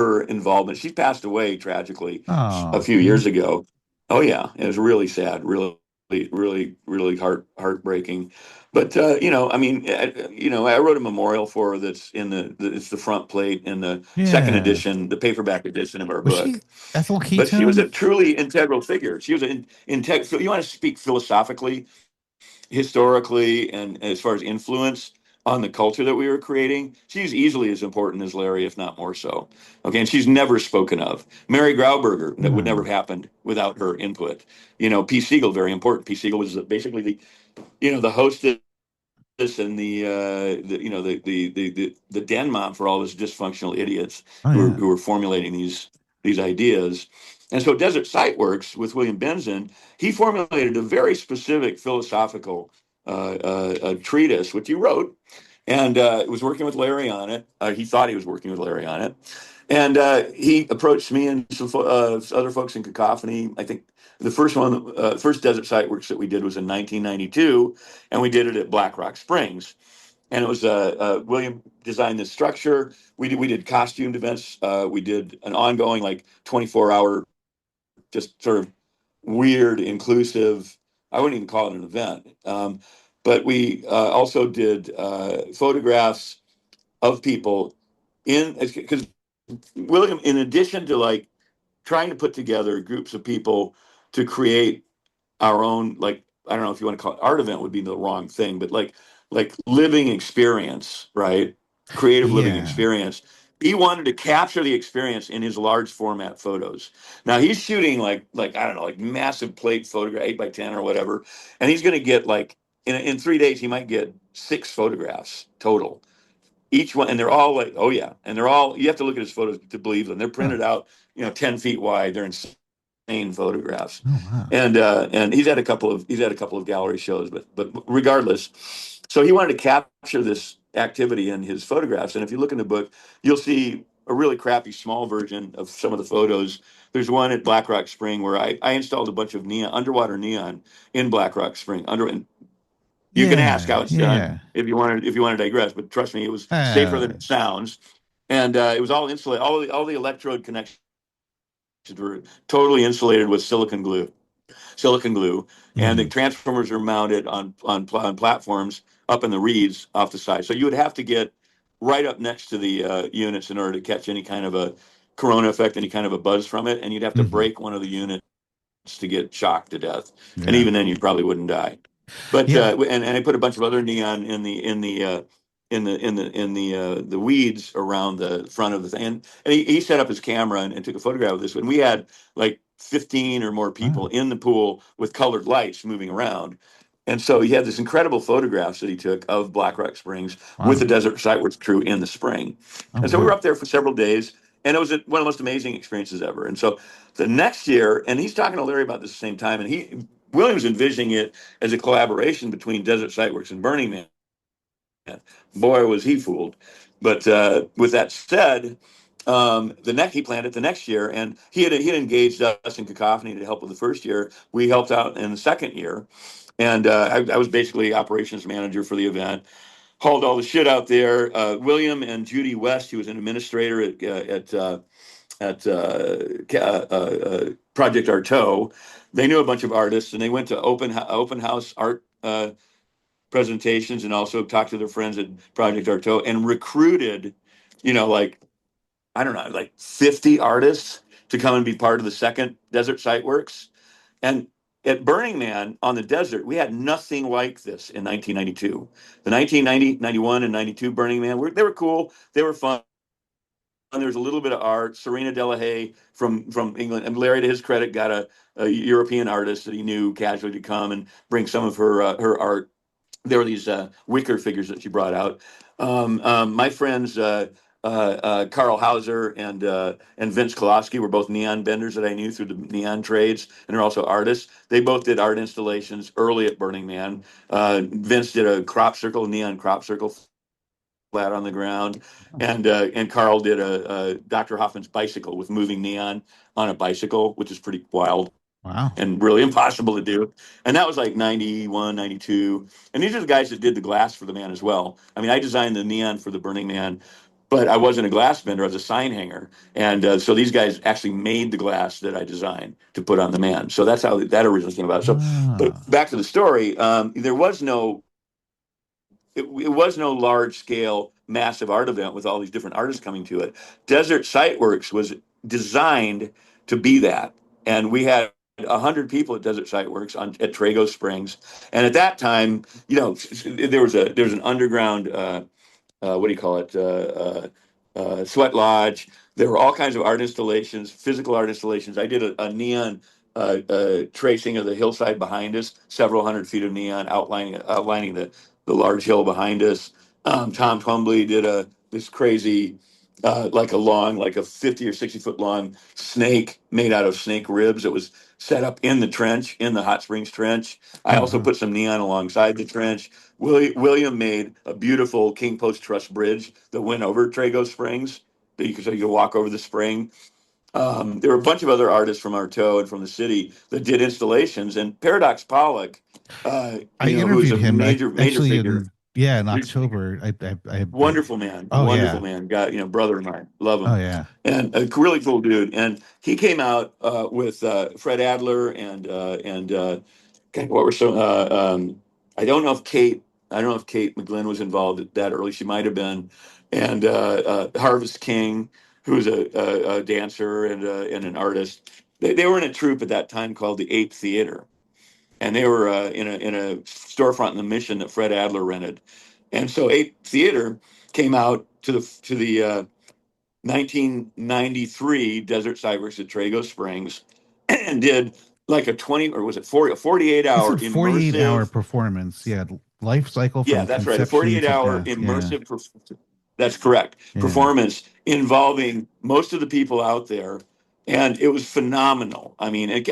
her involvement. She passed away tragically a Oh, few yeah. years ago. Oh yeah, it was really sad, really heartbreaking. But I mean, I wrote a memorial for her that's it's the front plate in the second Yeah. edition, the paperback edition of our Was she book. Ethel But she was a Ketone? truly integral figure. She was an you want to speak philosophically, historically, and as far as influence on the culture that we were creating, she's easily as important as Larry, if not more so. Okay, and she's never spoken of. Mary Grauberger, that would never No. have happened without her input. P. Siegel, very important. P. Siegel was basically the hostess and the den mom for all those dysfunctional idiots Oh, yeah. who were formulating these ideas. And so Desert Site Works with William Binzen, he formulated a very specific philosophical treatise, which he wrote, and was working with Larry on it. He thought he was working with Larry on it. And he approached me and some other folks in Cacophony. I think the first Desert Site Works that we did was in 1992, and we did it at Black Rock Springs. And it was William designed this structure. We did costumed events. We did an ongoing, like, 24-hour, just sort of weird, inclusive. I wouldn't even call it an event. But we also did photographs of people because William, in addition to, like, trying to put together groups of people to create our own, like, I don't know if you want to call it art event, would be the wrong thing, but like living experience, right? Creative living Yeah. experience. He wanted to capture the experience in his large format photos. Now he's shooting like I don't know, like massive plate photograph, 8 by 10 or whatever, and he's going to get, like, in 3 days he might get 6 photographs total, each one, and they're all like, oh yeah, and they're all, you have to look at his photos to believe them. They're Huh. printed out, 10 feet wide. They're insane photographs. Oh, wow. And he's had a couple of gallery shows, but regardless, so he wanted to capture this activity in his photographs. And if you look in the book, you'll see a really crappy small version of some of the photos. There's one at Black Rock Spring where I installed a bunch of underwater neon in Black Rock Spring. And you can ask how Yeah. it's done Yeah. if you want to digress, but trust me, it was safer than Uh, it sounds. And it was all insulated. All the electrode connections were totally insulated with silicon glue, and the mhm. transformers are mounted on platforms up in the reeds off the side. So you would have to get right up next to the units in order to catch any kind of a corona effect, any kind of a buzz from it, and you'd have to Mhm. break one of the units to get shocked to death, and Yeah. even then you probably wouldn't die. But Yeah. and I put a bunch of other neon in the weeds around the front of the thing. And he set up his camera and took a photograph of this. And we had like 15 or more people Wow. in the pool with colored lights moving around. And so he had this incredible photographs that he took of Black Rock Springs with the Wow. Desert Sightworks crew in the spring. Oh, And so we were wow. up there for several days, and it was one of the most amazing experiences ever. And so the next year, and he's talking to Larry about this at the same time, and Williams envisioning it as a collaboration between Desert Sightworks and Burning Man. Boy, was he fooled. But with that said, he planned it the next year, and he had engaged us in Cacophony to help with the first year. We helped out in the second year, and I was basically operations manager for the event. Hauled all the shit out there. William and Judy West, who was an administrator at Project Artaud, they knew a bunch of artists, and they went to open house art presentations, and also talked to their friends at Project Artaud and recruited, like, I don't know, like 50 artists to come and be part of the second Desert Site Works. And at Burning Man on the desert, we had nothing like this in 1992. The 1990, 91, and 92 Burning Man, they were cool. They were fun. And there was a little bit of art. Serena Delahaye from England, and Larry, to his credit, got a European artist that he knew casually to come and bring some of her art. There were these wicker figures that she brought out. My friends Carl Hauser and Vince Kolosky were both neon benders that I knew through the neon trades, and they're also artists. They both did art installations early at Burning Man. Vince did a neon crop circle flat on the ground, and Carl did a Dr. Hoffman's bicycle with moving neon on a bicycle, which is pretty wild. Wow. and really impossible to do. And that was like 91, 92. And these are the guys that did the glass for the man as well. I mean, I designed the neon for the Burning Man, but I wasn't a glass vendor, I was a sign hanger. And so these guys actually made the glass that I designed to put on the man. So that's how that originally came about. So, but Ah. back to the story, there was no, it was no large scale, massive art event with all these different artists coming to it. Desert Sightworks was designed to be that. And we had 100 people at Desert Sightworks at Trago Springs. And at that time, there was an underground what do you call it? Sweat Lodge. There were all kinds of art installations, physical art installations. I did a neon tracing of the hillside behind us, several hundred feet of neon outlining the large hill behind us. Tom Twombly did this crazy, like a 50 or 60 foot long snake made out of snake ribs. It was set up in the trench, in the hot springs trench. I Oh, also wow. put some neon alongside the trench. William made a beautiful King Post Truss bridge that went over Trago Springs. So you could walk over the spring. There were a bunch of other artists from Artaud and from the city that did installations. And Paradox Pollock, I who is interviewed a him major actually figure, in, yeah, in October. a oh wonderful yeah. man, guy, brother of mine, love Oh him, yeah. and a really cool dude. And he came out with Fred Adler God, what were some? I don't know if Kate. I don't know if Kate McGlynn was involved that early. She might have been, and Harvest King, who was a dancer and an artist. They were in a troupe at that time called the Ape Theater, and they were in a storefront in the Mission that Fred Adler rented. And so Ape Theater came out to the 1993 Desert Cypress at Trago Springs and did like a 20, or was it 40, a 48 He hour said 48-hour immersive. performance. Yeah, life cycle Yeah, from that's right. A conception 48 to hour death. Yeah. immersive. That's correct. Yeah. Performance involving most of the people out there. And it was phenomenal. I mean, Pepe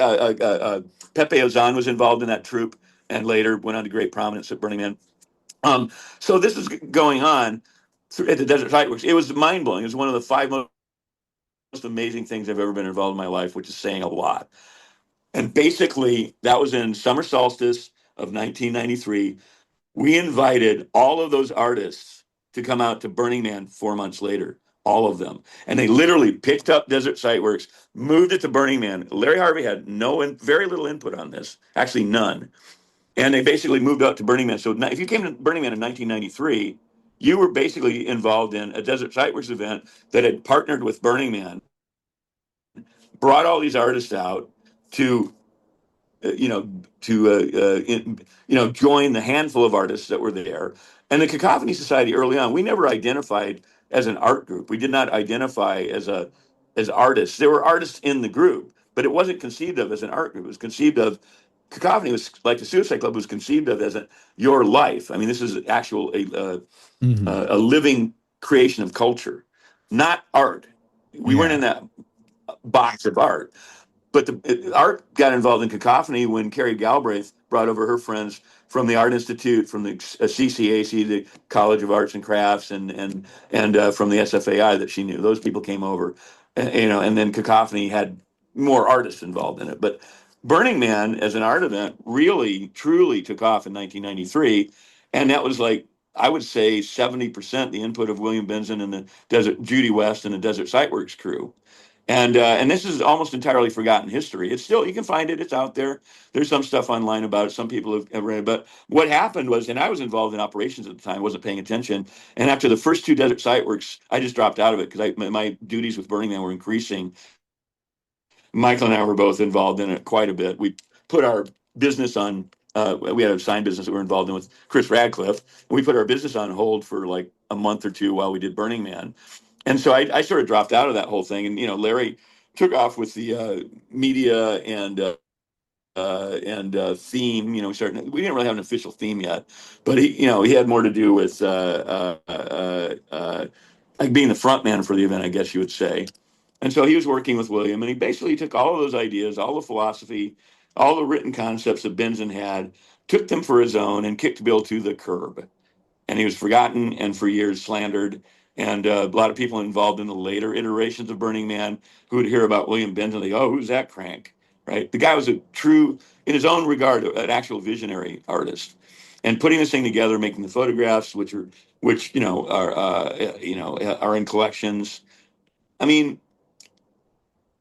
Ozan was involved in that troupe and later went on to great prominence at Burning Man. So this is going on at the Desert Sightworks. It was mind blowing. It was one of the five most amazing things I've ever been involved in my life, which is saying a lot. And basically, that was in summer solstice of 1993. We invited all of those artists to come out to Burning Man 4 months later, all of them. And they literally picked up Desert Sightworks, moved it to Burning Man. Larry Harvey had very little input on this, actually none. And they basically moved out to Burning Man. So if you came to Burning Man in 1993, you were basically involved in a Desert Sightworks event that had partnered with Burning Man, brought all these artists out to join the handful of artists that were there. And the Cacophony Society early on, we never identified as an art group. We did not identify as artists. There were artists in the group, but it wasn't conceived of as an art group. It was conceived of Cacophony was like the Suicide Club was conceived of as your life. I mean, this is actual Hmm. a living creation of culture, not art. We weren't in Yeah. that box of art. But art got involved in Cacophony when Carrie Galbraith brought over her friends from the Art Institute, from the CCAC, the College of Arts and Crafts, and from the SFAI that she knew. Those people came over, and then Cacophony had more artists involved in it. But Burning Man as an art event really, truly took off in 1993, and that was like, I would say 70% the input of William Binzen and the Judy West and the Desert Sightworks crew. And this is almost entirely forgotten history. It's still, you can find it. It's out there. There's some stuff online about it. Some people have read it. But what happened was, and I was involved in operations at the time, wasn't paying attention. And after the first two Desert Site Works, I just dropped out of it because my duties with Burning Man were increasing. Michael and I were both involved in it quite a bit. We put our business on. We had a sign business that we were involved in with Chris Radcliffe. We put our business on hold for like a month or two while we did Burning Man. And so I sort of dropped out of that whole thing. And Larry took off with the media and theme. We didn't really have an official theme yet, but he had more to do with like being the front man for the event, I guess you would say. And so he was working with William, and he basically took all of those ideas, all the philosophy, all the written concepts that Binzen had, took them for his own, and kicked Bill to the curb. And he was forgotten and for years slandered. And a lot of people involved in the later iterations of Burning Man who would hear about William Benton, they go, "Oh, who's that crank?" right? The guy was a true, in his own regard, an actual visionary artist, and putting this thing together, making the photographs, which are in collections. I mean,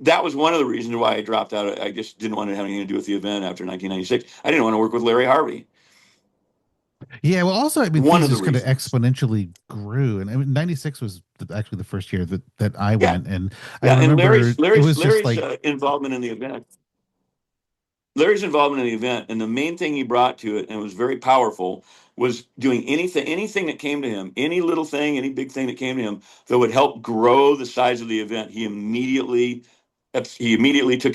that was one of the reasons why I dropped out. I just didn't want to have anything to do with the event after 1996. I didn't want to work with Larry Harvey. Yeah, well, also, I mean, One things of the just kind of reasons. exponentially grew, and I mean, '96 was actually the first year that I Yeah, went, and I yeah. And remember it was just Larry's like, involvement in the event. Larry's involvement in the event, and the main thing he brought to it, and it was very powerful, was doing anything that came to him, any little thing, any big thing that came to him that would help grow the size of the event. He immediately took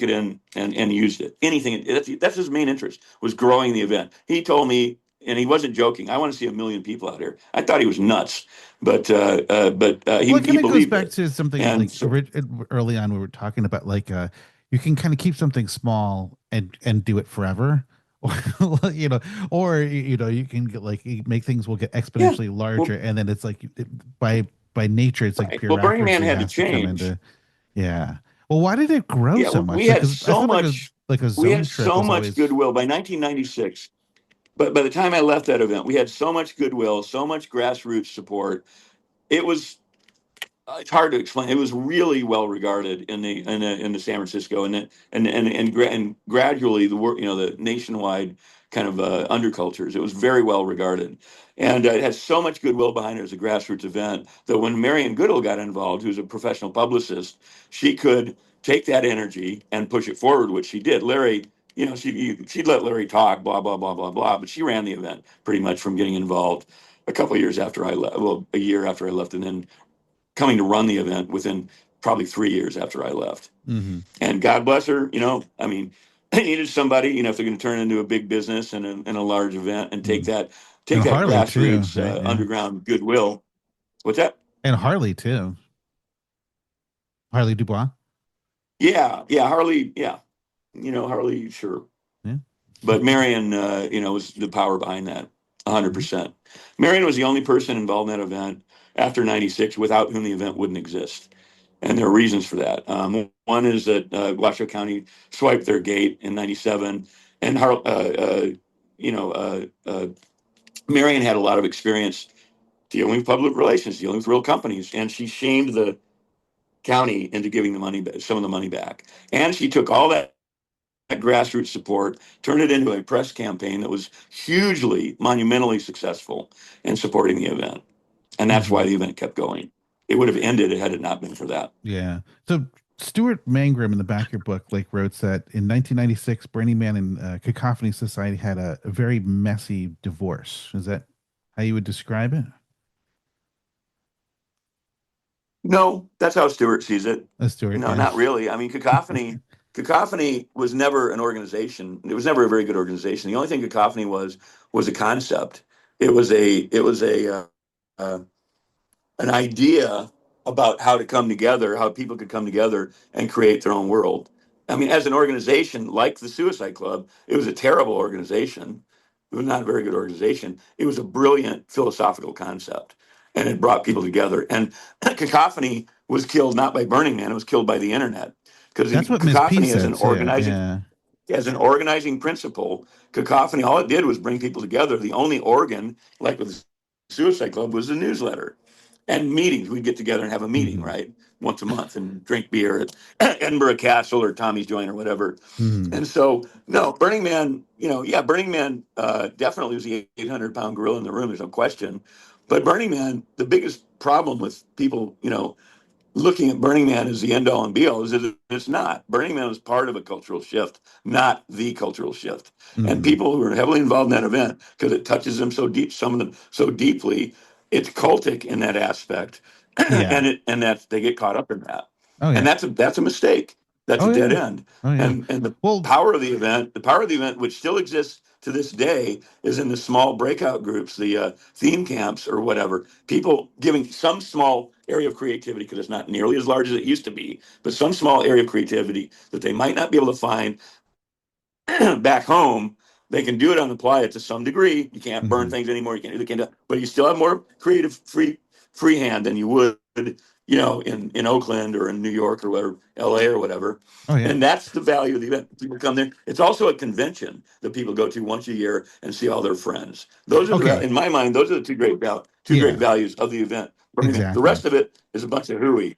it in and used it. Anything that's his main interest, was growing the event. He told me, and he wasn't joking, I want to see 1 million people out here. I thought he was nuts, but well, it he kind of goes believed back it, to something and like so early on we were talking about, like, you can kind of keep something small and do it forever, or you can get like make things will get yeah. exponentially larger, Well, and then it's like by nature it's like right. Well, Burning Man bureaucracy had to has to come change. into. Yeah. Well, why did it grow Yeah, so we much? Like, had 'cause I so felt much like a we zone had trip so was much always. goodwill by 1996. But by the time I left that event, we had so much goodwill, so much grassroots support. It was it's hard to explain. It was really well regarded in the San Francisco, and gradually the work, the nationwide kind of undercultures. It was very well regarded, and it had so much goodwill behind it as a grassroots event that when Marion Goodall got involved, who's a professional publicist, she could take that energy and push it forward, which she did. Larry, she'd let Larry talk, blah blah blah blah blah, but she ran the event pretty much from getting involved a couple of years after I left, well, a year after I left, and then coming to run the event within probably 3 years after I left. Mhm. And God bless her, I mean, they needed somebody, if they're going to turn into a big business and a large event and take Mhm. that And take that Harley too, grassroots right? Yeah. underground goodwill. What's that? And Harley too. Harley Dubois. Yeah, yeah, Harley, yeah, Harley, sure. Yeah. But Marion, was the power behind that, Mhm. 100%. Marion was the only person involved in that event after '96 without whom the event wouldn't exist. And there are reasons for that. One is that Washoe County swiped their gate in '97, and Marion had a lot of experience dealing with public relations, dealing with real companies, and she shamed the county into giving some of the money back. And she took all that grassroots support, turned it into a press campaign that was hugely, monumentally successful in supporting the event. And that's why Mhm. the event kept going. It would have ended had it not been for that. Yeah. So Stuart Mangrum in the back of your book like wrote that in 1996, Burning Man and Cacophony Society had a very messy divorce. Is that how you would describe it? No, that's how Stewart sees it. Stuart, No, yeah. not really. I mean, Cacophony was never an organization. It was never a very good organization. The only thing Cacophony was a concept. It was uh, an idea about how to come together, how people could come together and create their own world. I mean, as an organization like the Suicide Club, it was a terrible organization. It was not a very good organization. It was a brilliant philosophical concept, and it brought people together. And Cacophony was killed not by Burning Man; it was killed by the internet. Because That's what Ms. P Cacophony, said too. Yeah. as an organizing principle, Cacophony, all it did was bring people together. The only organ, like with the Suicide Club, was the newsletter and meetings. We'd get together and have a meeting, Hmm. right, once a month and drink beer at Edinburgh Castle or Tommy's Joint or whatever. Hmm. And so, no, Burning Man, Burning Man definitely was the 800-pound gorilla in the room. There's no question. But Burning Man, the biggest problem with people, looking at Burning Man as the end all and be all is that it's not. Burning Man was part of a cultural shift, not the cultural shift. And Hmm. people who are heavily involved in that event, because it touches them so deep, some of them so deeply, it's cultic in that aspect, Yeah. and that they get caught up in that, Oh and yeah. that's a mistake. That's Oh a dead yeah. end. Oh yeah. And Well, the power of the event, which still exists to this day, is in the small breakout groups, the theme camps or whatever. People giving some small area of creativity, because it's not nearly as large as it used to be, but some small area of creativity that they might not be able to find back home. They can do it on the playa to some degree. You can't burn mhm. things anymore. You can't do, but you still have more creative free hand than you would in Oakland or in New York or whatever, LA or whatever. Oh yeah. And that's the value of the event. People come there. It's also a convention that people go to once a year and see all their friends. Those are Okay. in my mind, those are the two great Yeah. values of the event. Burning Man. The Exactly. rest of it is a bunch of hooey, as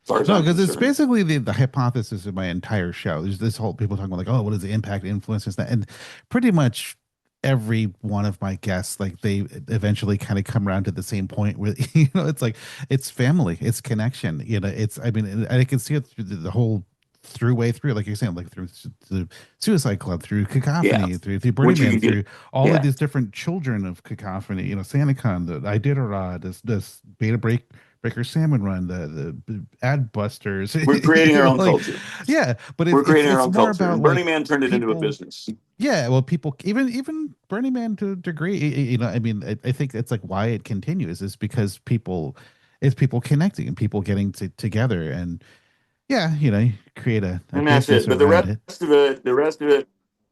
far as No, I'm because it's concerned. basically the hypothesis of my entire show. There's this whole people talking about like, oh, what is the impact, influence, and that, and pretty much every one of my guests, like they eventually kind of come around to the same point where it's like it's family, it's connection. It's I mean, and I can see it through the whole through way through, like you're saying, like through the Suicide Club, through Yeah. Cacophony, through Burning Which you Man, can get. through all of Yeah. these different children of Cacophony. SantaCon, the Iditarod, this Beta Breaker Salmon Run, the Ad Busters. We're creating our own Like, culture. yeah, but We're creating our it's own more culture. about And Burning like Man turned it into a people. business. Yeah, well, people, even Burning Man to a degree, I mean, I think it's like why it continues is because it's people connecting and people getting together, and yeah, you create a And that's business it. But the around rest it. of it, the rest of it,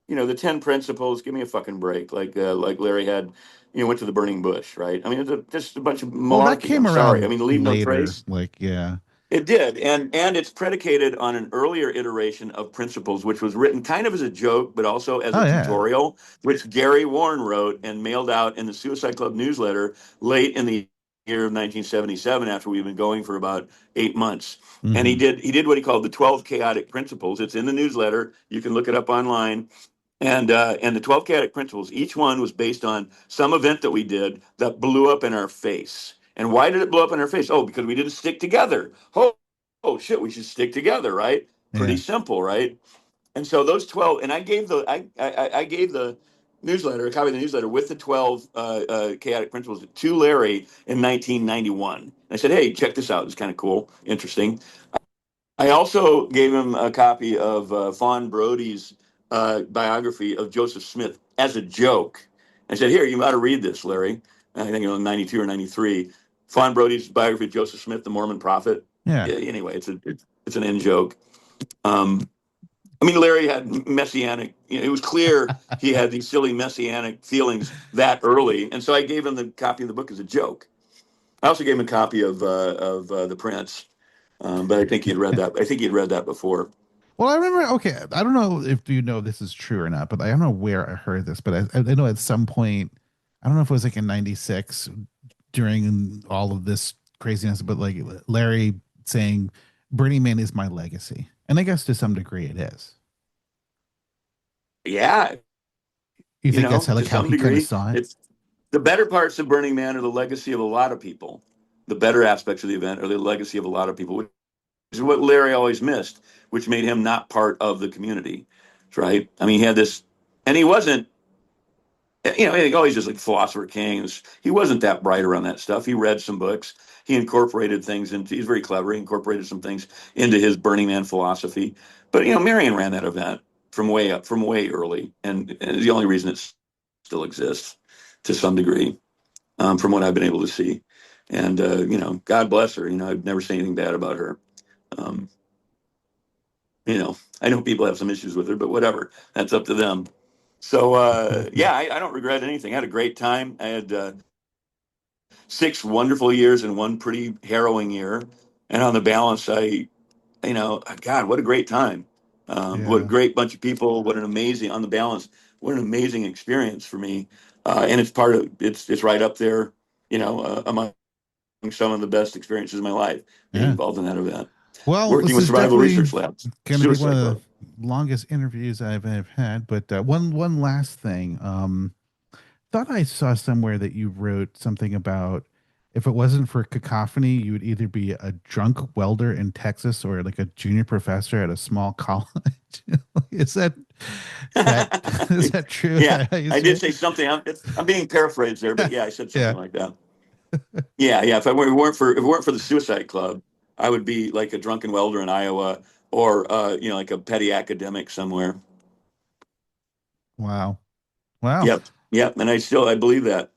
the 10 principles, give me a fucking break. Like Larry had, went to the burning bush, right? I mean, just a bunch of Well, that malarkey. came I'm sorry. I around mean, leave no later, trace. like yeah. It did, and it's predicated on an earlier iteration of principles, which was written kind of as a joke, but also as a Oh yeah. tutorial, which Gary Warne wrote and mailed out in the Suicide Club newsletter late in the year of 1977, after we've been going for about 8 months. And he Hmm. did what he called the 12 chaotic principles. It's in the newsletter. You can look it up online. And the 12 chaotic principles, each one was based on some event that we did that blew up in our face. And why did it blow up in our face? Oh, because we didn't stick together. Oh shit, we should stick together, right? Pretty Yeah. simple, right? And so those 12, and I gave the newsletter, a copy of the newsletter with the 12 chaotic principles to Larry in 1991. I said, hey, check this out. It's kind of cool, interesting. I also gave him a copy of Fawn Brody's biography of Joseph Smith as a joke. I said, here, you ought to read this, Larry. I think it was 92 or 93. Fawn Brody's biography of Joseph Smith, the Mormon prophet. Yeah. Yeah, anyway, it's an in joke. Um, I mean, Larry had messianic. It was clear he had these silly messianic feelings that early, and so I gave him the copy of the book as a joke. I also gave him a copy of The Prince, but I think he'd read that. I think he'd read that before. Well, I remember. Okay, I don't know if you know this is true or not, but I don't know where I heard this, but I know at some point, I don't know if it was like in '96 during all of this craziness, but like Larry saying, "Burning Man is my legacy," and I guess to some degree it is. Yeah, You think that's how to like how some he kind of degree, saw it? it's the better parts of Burning Man are the legacy of a lot of people. The better aspects of the event are the legacy of a lot of people, which is what Larry always missed, which made him not part of the community. Right? I mean, he had this, and he wasn't. I think, oh, he's just like philosopher king. He wasn't that bright around that stuff. He read some books. He incorporated things into. He's very clever. He incorporated some things into his Burning Man philosophy. But Marion ran that event from way up, from way early, and the only reason it still exists to some degree, from what I've been able to see. And God bless her. I've never seen anything bad about her. Um, I know people have some issues with her, but whatever. That's up to them. So yeah, I don't regret anything. I had a great time. I had 6 wonderful years and one pretty harrowing year, and on the balance, God, what a great time! What a Yeah. great bunch of people! What an amazing, on the balance, what an amazing experience for me. And it's right up there, among some of the best experiences of my life, being Yeah. involved in that event, Well, working this with is Survival definitely Research Labs, going to be one Suicide of Club. the longest interviews I've had. But one last thing. Thought I saw somewhere that you wrote something about if it wasn't for Cacophony, you would either be a drunk welder in Texas or like a junior professor at a small college. Is that is that true? Is Yeah, that how you I say did it? say something. I'm being paraphrased there, but yeah, I said Yeah. something like that. Yeah, yeah. If it weren't for the Suicide Club, I would be like a drunken welder in Iowa, or like a petty academic somewhere. Wow. Wow. Yep, yep. And I believe that,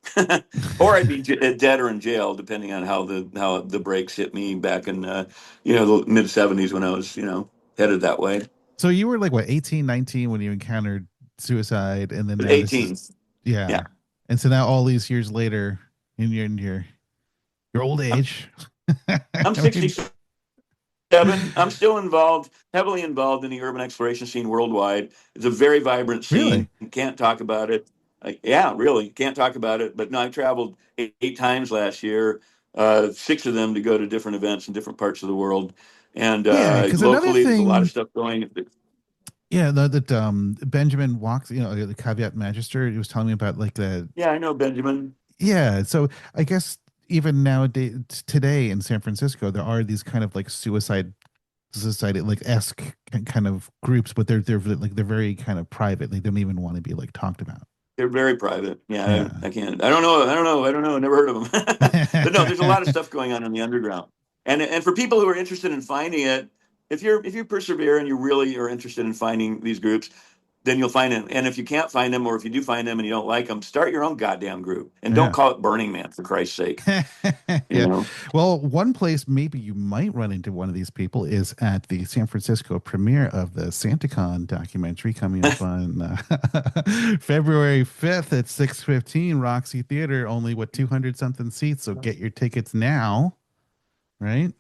or I'd be dead or in jail, depending on how the breaks hit me back in the mid '70s when I was headed that way. So you were like what 18, 19 when you encountered suicide, and then now this is 18. yeah. Yeah. And so now all these years later, in your old age. I'm I mean, 67. I'm still heavily involved in the urban exploration scene worldwide. It's a very vibrant really? scene. Can't talk about it. Yeah, really, can't talk about it. But no, I traveled eight times last year, six of them to go to different events in different parts of the world. And Yeah, because another locally, there's a lot of thing, stuff going. yeah, that Benjamin walks, the caveat magister, he was telling me about like the, Yeah, I know Benjamin. yeah. So I guess even nowadays, today in San Francisco, there are these kind of like suicide society like esque kind of groups, but they're like they're very kind of private. They don't even want to be like talked about. They're very private. Yeah, Yeah. I can't. I don't know. I don't know. I don't know. Never heard of them. But no, there's a lot of stuff going on in the underground. And for people who are interested in finding it, if you persevere and you really are interested in finding these groups, then you'll find them. And if you can't find them, or if you do find them and you don't like them, start your own goddamn group and don't Yeah. call it Burning Man for Christ's sake. You Yeah. know. Well, one place maybe you might run into one of these people is at the San Francisco premiere of the SantaCon documentary coming up on February 5th at 6:15 Roxy Theater. Only what 200 something seats, so get your tickets now, right?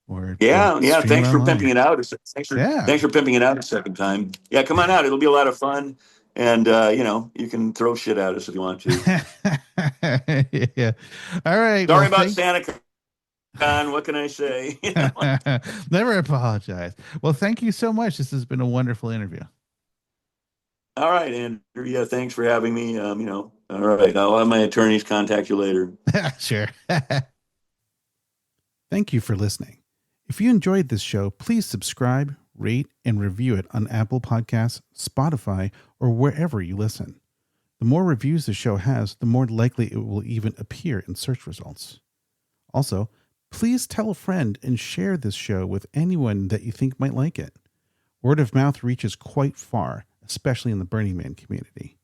Or Yeah, yeah. stream it Thanks for pimping online. it out. Yeah. Thanks for pimping it out a second time. Yeah, come on out. It'll be a lot of fun, and you can throw shit at us if you want to. Yeah. All right. Well, Sorry about thank SantaCon. What can I say? never apologize. Well, thank you so much. This has been a wonderful interview. All right, Andrew. Yeah, thanks for having me. All right. I'll have my attorneys contact you later. Sure. Thank you for listening. If you enjoyed this show, please subscribe, rate, and review it on Apple Podcasts, Spotify, or wherever you listen. The more reviews the show has, the more likely it will even appear in search results. Also, please tell a friend and share this show with anyone that you think might like it. Word of mouth reaches quite far, especially in the Burning Man community.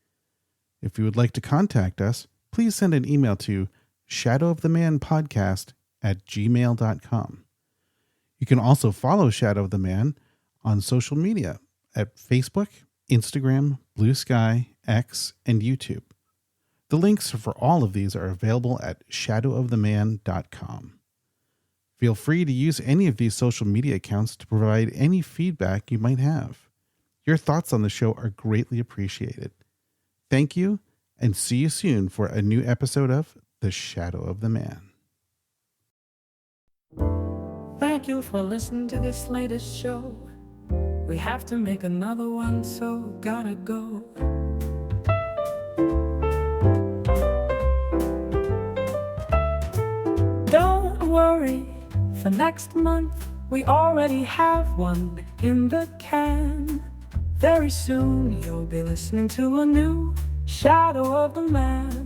If you would like to contact us, please send an email to shadowofthemanpodcast@gmail.com. You can also follow Shadow of the Man on social media at Facebook, Instagram, Blue Sky, X, and YouTube. The links for all of these are available at shadowoftheman.com. Feel free to use any of these social media accounts to provide any feedback you might have. Your thoughts on the show are greatly appreciated. Thank you, and see you soon for a new episode of The Shadow of the Man. Thank you for listening to this latest show. We have to make another one, so gotta go. Don't worry, for next month we already have one in the can. Very soon you'll be listening to a new Shadow of the Man.